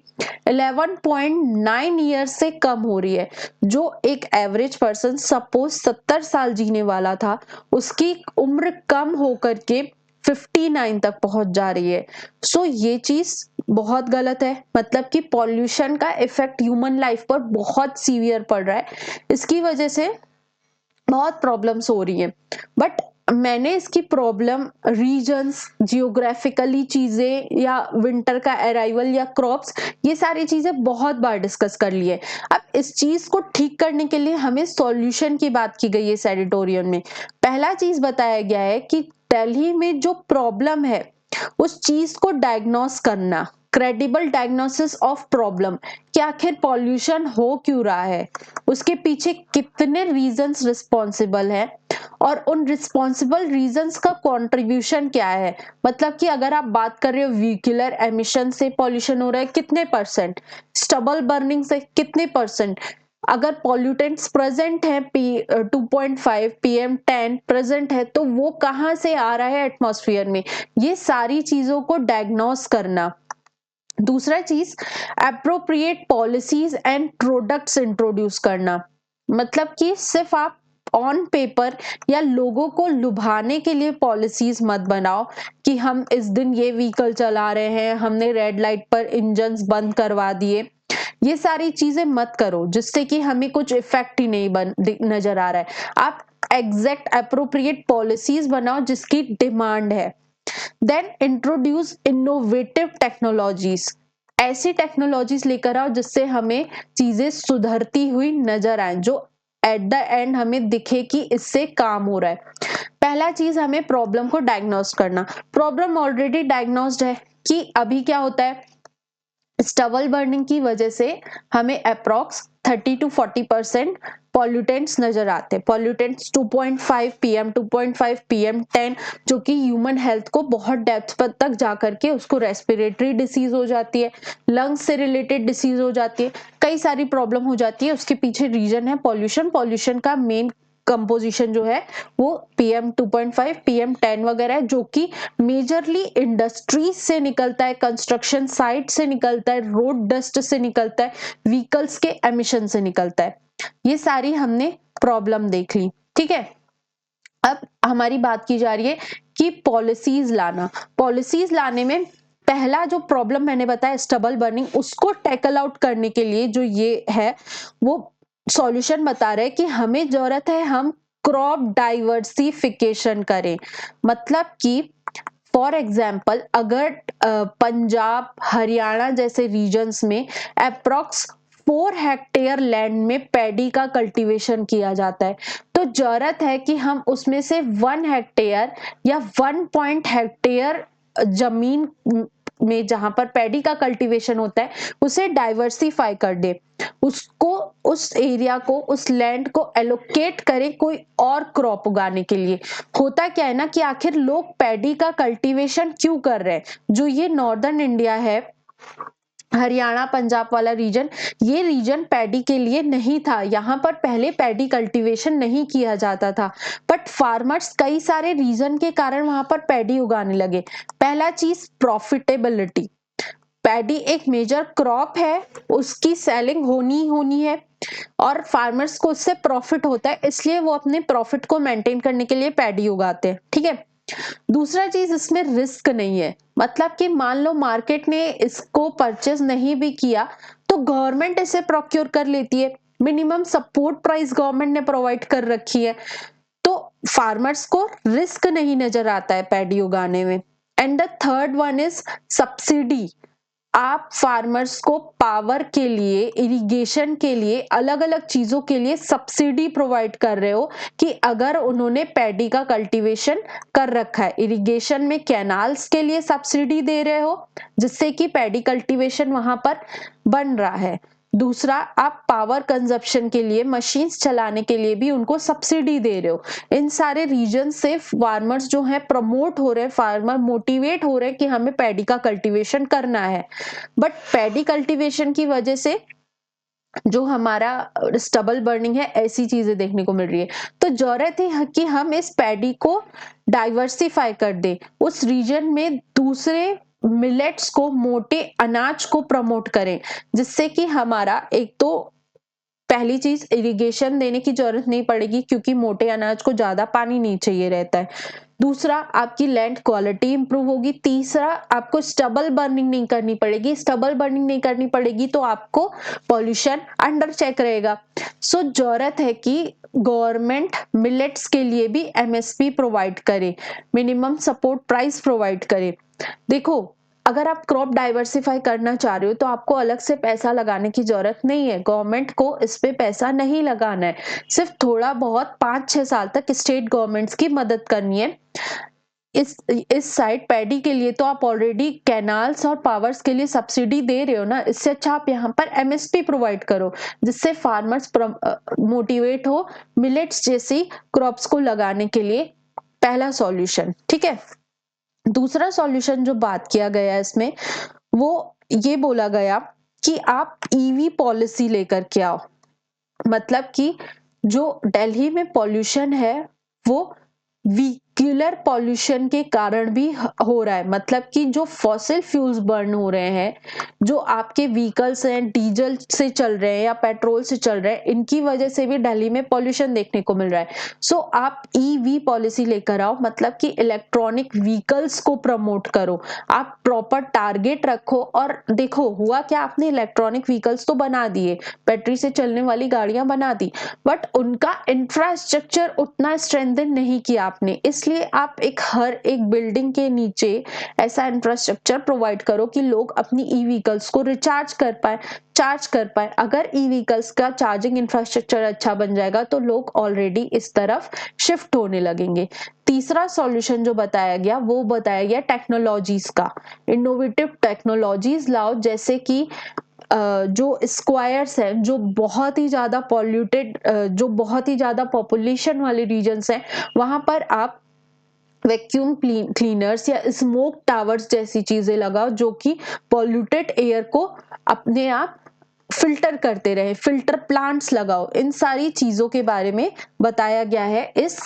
11.9 ईयर से कम हो रही है। जो एक एवरेज पर्सन सपोज 70 साल जीने वाला था, उसकी उम्र कम होकर के 59 तक पहुंच जा रही है। सो ये चीज बहुत गलत है, मतलब कि पॉल्यूशन का इफेक्ट ह्यूमन लाइफ पर बहुत सीवियर पड़ रहा है, इसकी वजह से बहुत प्रॉब्लम्स हो रही हैं। बट मैंने इसकी प्रॉब्लम रीजन्स, जियोग्राफिकली चीजें, या विंटर का अराइवल या क्रॉप्स, ये सारी चीजें बहुत बार डिस्कस कर ली है। अब इस चीज को ठीक करने के लिए हमें सॉल्यूशन की बात की गई है इस एडिटोरियल में। पहला चीज बताया गया है कि दिल्ली में जो प्रॉब्लम है उस चीज को डायग्नोस करना, क्रेडिबल डायग्नोसिस ऑफ प्रॉब्लम, कि आखिर पॉल्यूशन हो क्यों रहा है, उसके पीछे कितने रीजंस रिस्पॉन्सिबल है, और उन रिस्पॉन्सिबल रीजंस का कंट्रीब्यूशन क्या है। मतलब कि अगर आप बात कर रहे हो व्हीकुलर एमिशन से पॉल्यूशन हो रहा है कितने परसेंट, स्टबल बर्निंग से कितने परसेंट, अगर पॉल्यूटेंट्स प्रेजेंट है P2.5 PM10 प्रेजेंट है तो वो कहाँ से आ रहा है एटमॉस्फेयर में, ये सारी चीजों को डायग्नोस करना। दूसरा चीज, appropriate policies and products introduce करना। मतलब कि सिर्फ आप ऑन पेपर या लोगों को लुभाने के लिए पॉलिसीज मत बनाओ कि हम इस दिन ये व्हीकल चला रहे हैं, हमने रेड लाइट पर इंजन्स बंद करवा दिए। ये सारी चीजें मत करो जिससे कि हमें कुछ इफेक्ट ही नहीं नजर आ रहा है। आप एग्जैक्ट अप्रोप्रिएट पॉलिसीज बनाओ जिसकी डिमांड है। देन इंट्रोड्यूस इनोवेटिव टेक्नोलॉजीज, ऐसी टेक्नोलॉजीज लेकर आओ जिससे हमें चीजें सुधरती हुई नजर आए, जो एट द एंड हमें दिखे कि इससे काम हो रहा है। पहला चीज, हमें प्रॉब्लम को डायग्नोस करना। प्रॉब्लम ऑलरेडी डायग्नोस्ड है कि अभी क्या होता है, स्टबल बर्निंग की वजह से हमें अप्रॉक्स 30 to 40% पॉल्यूटेंट्स नजर आते हैं। पॉल्यूटेंट्स 2.5 pm 2.5 pm 10, जो कि ह्यूमन हेल्थ को बहुत डेप्थ पर तक जाकर के उसको रेस्पिरेटरी डिसीज हो जाती है, लंग्स से रिलेटेड डिसीज हो जाती है, कई सारी प्रॉब्लम हो जाती है। उसके पीछे रीजन है पॉल्यूशन। पॉल्यूशन का मेन कंपोजिशन जो है वो PM 2.5 PM 10 वगैरह है, जो कि मेजरली इंडस्ट्रीज से निकलता है, कंस्ट्रक्शन साइट से निकलता है, रोड डस्ट से निकलता है, व्हीकल्स के एमिशन से निकलता है। ये सारी हमने प्रॉब्लम देख ली, ठीक है। अब हमारी बात की जा रही है कि पॉलिसीज लाना। पॉलिसीज लाने में पहला जो प्रॉब्लम मैंने बताया स्टबल बर्निंग, उसको टैकल आउट करने के लिए जो ये है वो सॉल्यूशन बता रहे हैं कि हमें जरूरत है हम क्रॉप डाइवर्सिफिकेशन करें। मतलब कि फॉर एग्जाम्पल अगर पंजाब हरियाणा जैसे रीजन्स में अप्रॉक्स 4 हेक्टेयर लैंड में पैडी का कल्टीवेशन किया जाता है, तो जरूरत है कि हम उसमें से 1 हेक्टेयर या 1 हेक्टेयर जमीन में जहां पर पैडी का कल्टीवेशन होता है उसे डाइवर्सिफाई कर दे, उसको उस एरिया को उस लैंड को एलोकेट करें कोई और क्रॉप उगाने के लिए। होता क्या है ना कि आखिर लोग पैडी का कल्टीवेशन क्यों कर रहे हैं, जो ये नॉर्दर्न इंडिया है, हरियाणा पंजाब वाला रीजन, ये रीजन पैडी के लिए नहीं था, यहाँ पर पहले पैडी कल्टीवेशन नहीं किया जाता था, बट फार्मर्स कई सारे रीजन के कारण वहां पर पैडी उगाने लगे। पहला चीज प्रॉफिटेबिलिटी, पैडी एक मेजर क्रॉप है, उसकी सेलिंग होनी है और फार्मर्स को उससे प्रॉफिट होता है, इसलिए वो अपने प्रॉफिट को मेंटेन करने के लिए पैडी उगाते हैं, ठीक है। दूसरा चीज, इसमें रिस्क नहीं है, मतलब कि मान लो मार्केट ने इसको परचेज नहीं भी किया तो गवर्नमेंट इसे प्रोक्योर कर लेती है, मिनिमम सपोर्ट प्राइस गवर्नमेंट ने प्रोवाइड कर रखी है, तो फार्मर्स को रिस्क नहीं नजर आता है पैडी उगाने में। And the third one is subsidy. आप फार्मर्स को पावर के लिए, इरिगेशन के लिए, अलग अलग चीजों के लिए सब्सिडी प्रोवाइड कर रहे हो कि अगर उन्होंने पैडी का कल्टीवेशन कर रखा है, इरिगेशन में कैनाल्स के लिए सब्सिडी दे रहे हो जिससे कि पैडी कल्टीवेशन वहां पर बन रहा है। दूसरा, आप पावर कंजप्शन के लिए, मशीन्स चलाने के लिए भी उनको सब्सिडी दे रहे हो। इन सारे रीजन से फार्मर्स जो है प्रमोट हो रहे हैं, फार्मर मोटिवेट हो रहे हैं कि हमें पैडी का कल्टीवेशन करना है। बट पैडी कल्टीवेशन की वजह से जो हमारा स्टबल बर्निंग है, ऐसी चीजें देखने को मिल रही है। तो जरूरत है कि हम इस पैडी को डाइवर्सिफाई कर दे, उस रीजन में दूसरे मिलेट्स को, मोटे अनाज को प्रमोट करें, जिससे कि हमारा एक तो पहली चीज इरिगेशन देने की जरूरत नहीं पड़ेगी क्योंकि मोटे अनाज को ज्यादा पानी नहीं चाहिए रहता है। दूसरा, आपकी लैंड क्वालिटी इंप्रूव होगी। तीसरा, आपको स्टबल बर्निंग नहीं करनी पड़ेगी। स्टबल बर्निंग नहीं करनी पड़ेगी तो आपको पॉल्यूशन अंडर चेक रहेगा। सो जरूरत है कि गवर्नमेंट मिलेट्स के लिए भी MSP प्रोवाइड करे, मिनिमम सपोर्ट प्राइस प्रोवाइड करे। देखो, अगर आप क्रॉप डाइवर्सिफाई करना चाह रहे हो तो आपको अलग से पैसा लगाने की जरूरत नहीं है, गवर्नमेंट को इस पे पैसा नहीं लगाना है, सिर्फ थोड़ा बहुत 5-6 साल तक स्टेट गवर्नमेंट्स की मदद करनी है। इस साइड पैडी के लिए तो आप ऑलरेडी कैनाल्स और पावर्स के लिए सब्सिडी दे रहे हो ना, इससे अच्छा आप यहाँ पर MSP प्रोवाइड करो जिससे फार्मर्स मोटिवेट हो मिलेट्स जैसी क्रॉप्स को लगाने के लिए। पहला सॉल्यूशन, ठीक है। दूसरा सॉल्यूशन जो बात किया गया है इसमें, वो ये बोला गया कि आप EV पॉलिसी लेकर के आओ। मतलब कि जो दिल्ली में पॉल्यूशन है वो वेहिकुलर पॉल्यूशन के कारण भी हो रहा है। मतलब कि जो फॉसिल फ्यूल्स बर्न हो रहे हैं, जो आपके व्हीकल्स हैं डीजल से चल रहे हैं या पेट्रोल से चल रहे हैं, इनकी वजह से भी दिल्ली में पॉल्यूशन देखने को मिल रहा है। सो आप ईवी पॉलिसी लेकर आओ, मतलब कि इलेक्ट्रॉनिक व्हीकल्स को प्रमोट करो, आप प्रॉपर टारगेट रखो। और देखो हुआ क्या, आपने इलेक्ट्रॉनिक व्हीकल्स तो बना दिए, बैटरी से चलने वाली गाड़ियां बना दी, बट उनका इंफ्रास्ट्रक्चर उतना स्ट्रेंथन नहीं किया आपने। इसलिए आप हर एक बिल्डिंग के नीचे ऐसा इंफ्रास्ट्रक्चर प्रोवाइड करो कि लोग अपनी ई व्हीकल्स को रिचार्ज कर पाए, चार्ज कर पाए। अगर ई व्हीकल्स का चार्जिंग इंफ्रास्ट्रक्चर अच्छा बन जाएगा तो लोग ऑलरेडी इस तरफ शिफ्ट होने लगेंगे। तीसरा सॉल्यूशन जो बताया गया वो बताया गया टेक्नोलॉजीज का। इनोवेटिव टेक्नोलॉजीज लाओ, जैसे कि जो स्क्वायर्स हैं, जो बहुत ही ज्यादा पॉल्यूटेड, जो बहुत ही ज्यादा पॉपुलेशन वाले रीजन्स हैं, वहां पर आप वैक्यूम क्लीनर्स या स्मोक टावर्स जैसी चीजें लगाओ, जो कि पॉल्यूटेड एयर को अपने आप फिल्टर करते रहे। फिल्टर प्लांट्स लगाओ। इन सारी चीजों के बारे में बताया गया है इस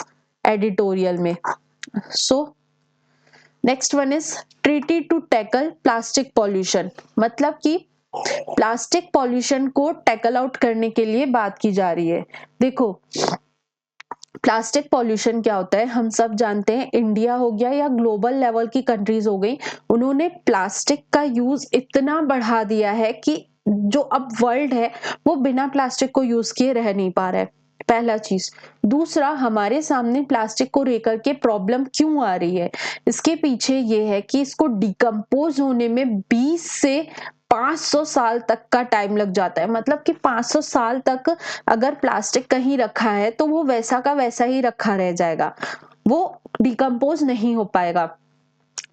एडिटोरियल में। So next one is treaty to tackle plastic pollution. मतलब कि प्लास्टिक पॉल्यूशन को टैकल आउट करने के लिए बात की जा रही है। देखो प्लास्टिक पॉल्यूशन क्या होता है, हम सब जानते हैं। इंडिया हो गया या ग्लोबल लेवल की कंट्रीज हो गई, उन्होंने प्लास्टिक का यूज इतना बढ़ा दिया है कि जो अब वर्ल्ड है वो बिना प्लास्टिक को यूज किए रह नहीं पा रहा है। पहला चीज। दूसरा, हमारे सामने प्लास्टिक को लेकर के प्रॉब्लम क्यों आ रही है, इसके पीछे ये है कि इसको डिकम्पोज होने में 20 से 500 साल तक का टाइम लग जाता है। मतलब कि 500 साल तक अगर प्लास्टिक कहीं रखा है तो वो वैसा का वैसा ही रखा रह जाएगा, वो डिकम्पोज नहीं हो पाएगा।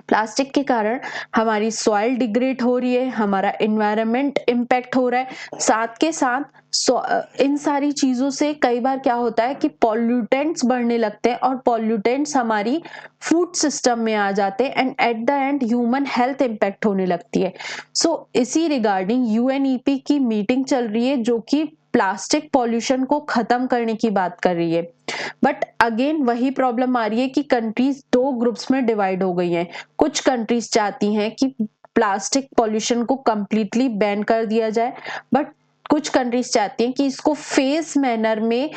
प्लास्टिक के कारण हमारी सॉइल डिग्रेड हो रही है, हमारा एनवायरनमेंट इम्पैक्ट हो रहा है। साथ के साथ इन सारी चीजों से कई बार क्या होता है कि पॉल्यूटेंट्स बढ़ने लगते हैं, और पॉल्यूटेंट्स हमारी फूड सिस्टम में आ जाते हैं, and eight the and human health impact होने लगती है। सो इसी रिगार्डिंग यूएनईपी की मीटिंग चल रही है, जो कि प्लास्टिक पॉल्यूशन को खत्म करने की बात कर रही है। बट अगेन वही प्रॉब्लम आ रही है कि कंट्रीज दो ग्रुप्स में डिवाइड हो गई हैं। कुछ कंट्रीज चाहती हैं कि प्लास्टिक पॉल्यूशन को कंप्लीटली बैन कर दिया जाए, बट कुछ कंट्रीज चाहती हैं कि इसको फेज मैनर में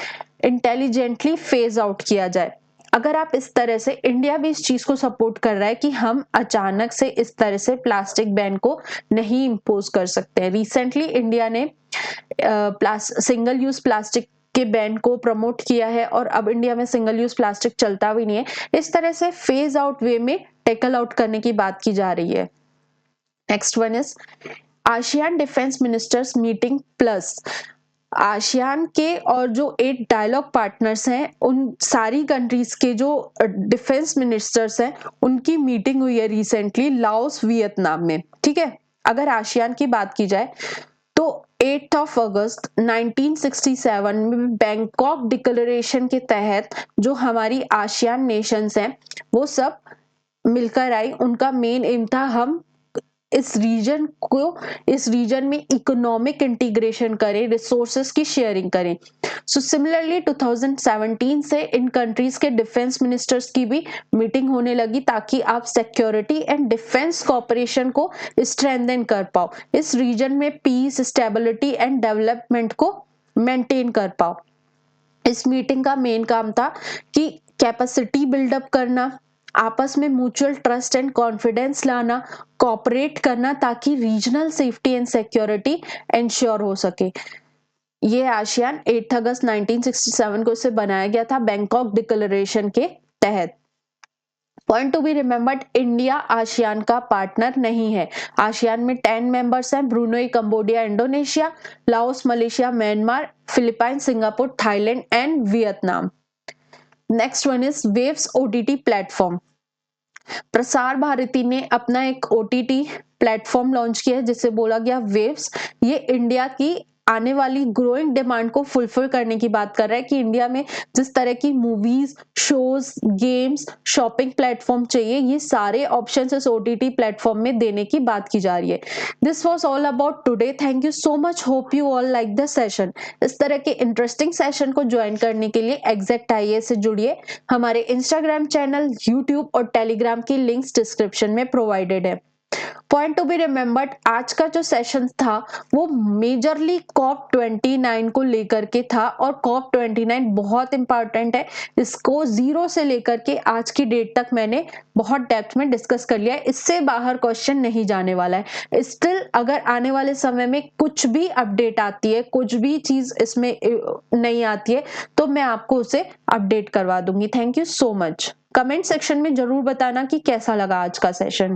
इंटेलिजेंटली फेज आउट किया जाए। अगर आप इस तरह से, इंडिया भी इस चीज को सपोर्ट कर रहा है कि हम अचानक से इस तरह से प्लास्टिक बैन को नहीं इम्पोज कर सकते हैं। रिसेंटली इंडिया ने सिंगल यूज प्लास्टिक के बैन को प्रमोट किया है, और अब इंडिया में सिंगल यूज प्लास्टिक चलता भी नहीं है। इस तरह से फेज आउट वे में टैकल आउट करने की बात की जा रही है। Next one is ASEAN defence ministers meeting plus. ASEAN के और जो 8 डायलॉग पार्टनर्स हैं, उन सारी कंट्रीज के जो डिफेंस मिनिस्टर्स हैं, उनकी मीटिंग हुई है रिसेंटली लाओस वियतनाम में। ठीक है, अगर आसियान की बात की जाए तो 8 अगस्त 1967 में बैंकॉक डिक्लेरेशन के तहत जो हमारी आसियान नेशंस हैं वो सब मिलकर आई। उनका मेन एम था हम इस रीजन में इकोनॉमिक इंटीग्रेशन करें, रिसोर्सेस की शेयरिंग करें। सो सिमिलरली 2017 से इन कंट्रीज के डिफेंस मिनिस्टर्स की भी मीटिंग होने लगी, ताकि आप सिक्योरिटी एंड डिफेंस कोऑपरेशन को स्ट्रेंथन कर पाओ, इस रीजन में पीस, स्टेबिलिटी एंड डेवलपमेंट को मेंटेन कर पाओ। इस मीटिंग का मेन काम था कि कैपेसिटी बिल्डअप करना, आपस में म्यूचुअल ट्रस्ट एंड कॉन्फिडेंस लाना, कोऑपरेट करना, ताकि regional safety and security ensure हो सके। ये आसियान 8 अगस्त 1967 को इसे बनाया गया था बैंकॉक डिक्लेरेशन के तहत। Point to be remembered, India ASEAN का पार्टनर नहीं है। आसियान में 10 मेंबर्स हैं, Brunei, Cambodia, Indonesia, Laos, Malaysia, Myanmar, Philippines, Singapore, Thailand and Vietnam. Next one is waves OTT platform. Prasar Bharati ने अपना एक ओटीटी प्लेटफॉर्म लॉन्च किया है जिसे बोला गया वेव्स। ये इंडिया की आने वाली ग्रोइंग डिमांड को फुलफिल करने की बात कर रहा है कि इंडिया में जिस तरह की movies, shows, games, shopping platform चाहिए, ये सारे ऑप्शंस इस ओटीटी प्लेटफॉर्म में देने की बात की जा रही है। This was all about today. Thank you so much. Hope you all like the session. इस तरह के इंटरेस्टिंग सेशन को ज्वाइन करने के लिए एग्जैक्ट आईएएस से जुड़िए। हमारे इंस्टाग्राम चैनल, यूट्यूब और टेलीग्राम की लिंक्स डिस्क्रिप्शन में प्रोवाइडेड है। पॉइंट टू बी रिमेम्बर्ड, आज का जो सेशन था वो मेजरली कॉप 29 को लेकर के था और कॉप 29 बहुत इंपॉर्टेंट है। इसको जीरो से लेकर के आज की डेट तक मैंने बहुत डेप्थ में डिस्कस कर लिया है। इससे बाहर क्वेश्चन नहीं जाने वाला है। स्टिल अगर आने वाले समय में कुछ भी अपडेट आती है, कुछ भी चीज इसमें नहीं आती है, तो मैं आपको उसे अपडेट करवा दूंगी। Thank you so much. Comment section में जरूर बताना कि कैसा लगा आज का सेशन।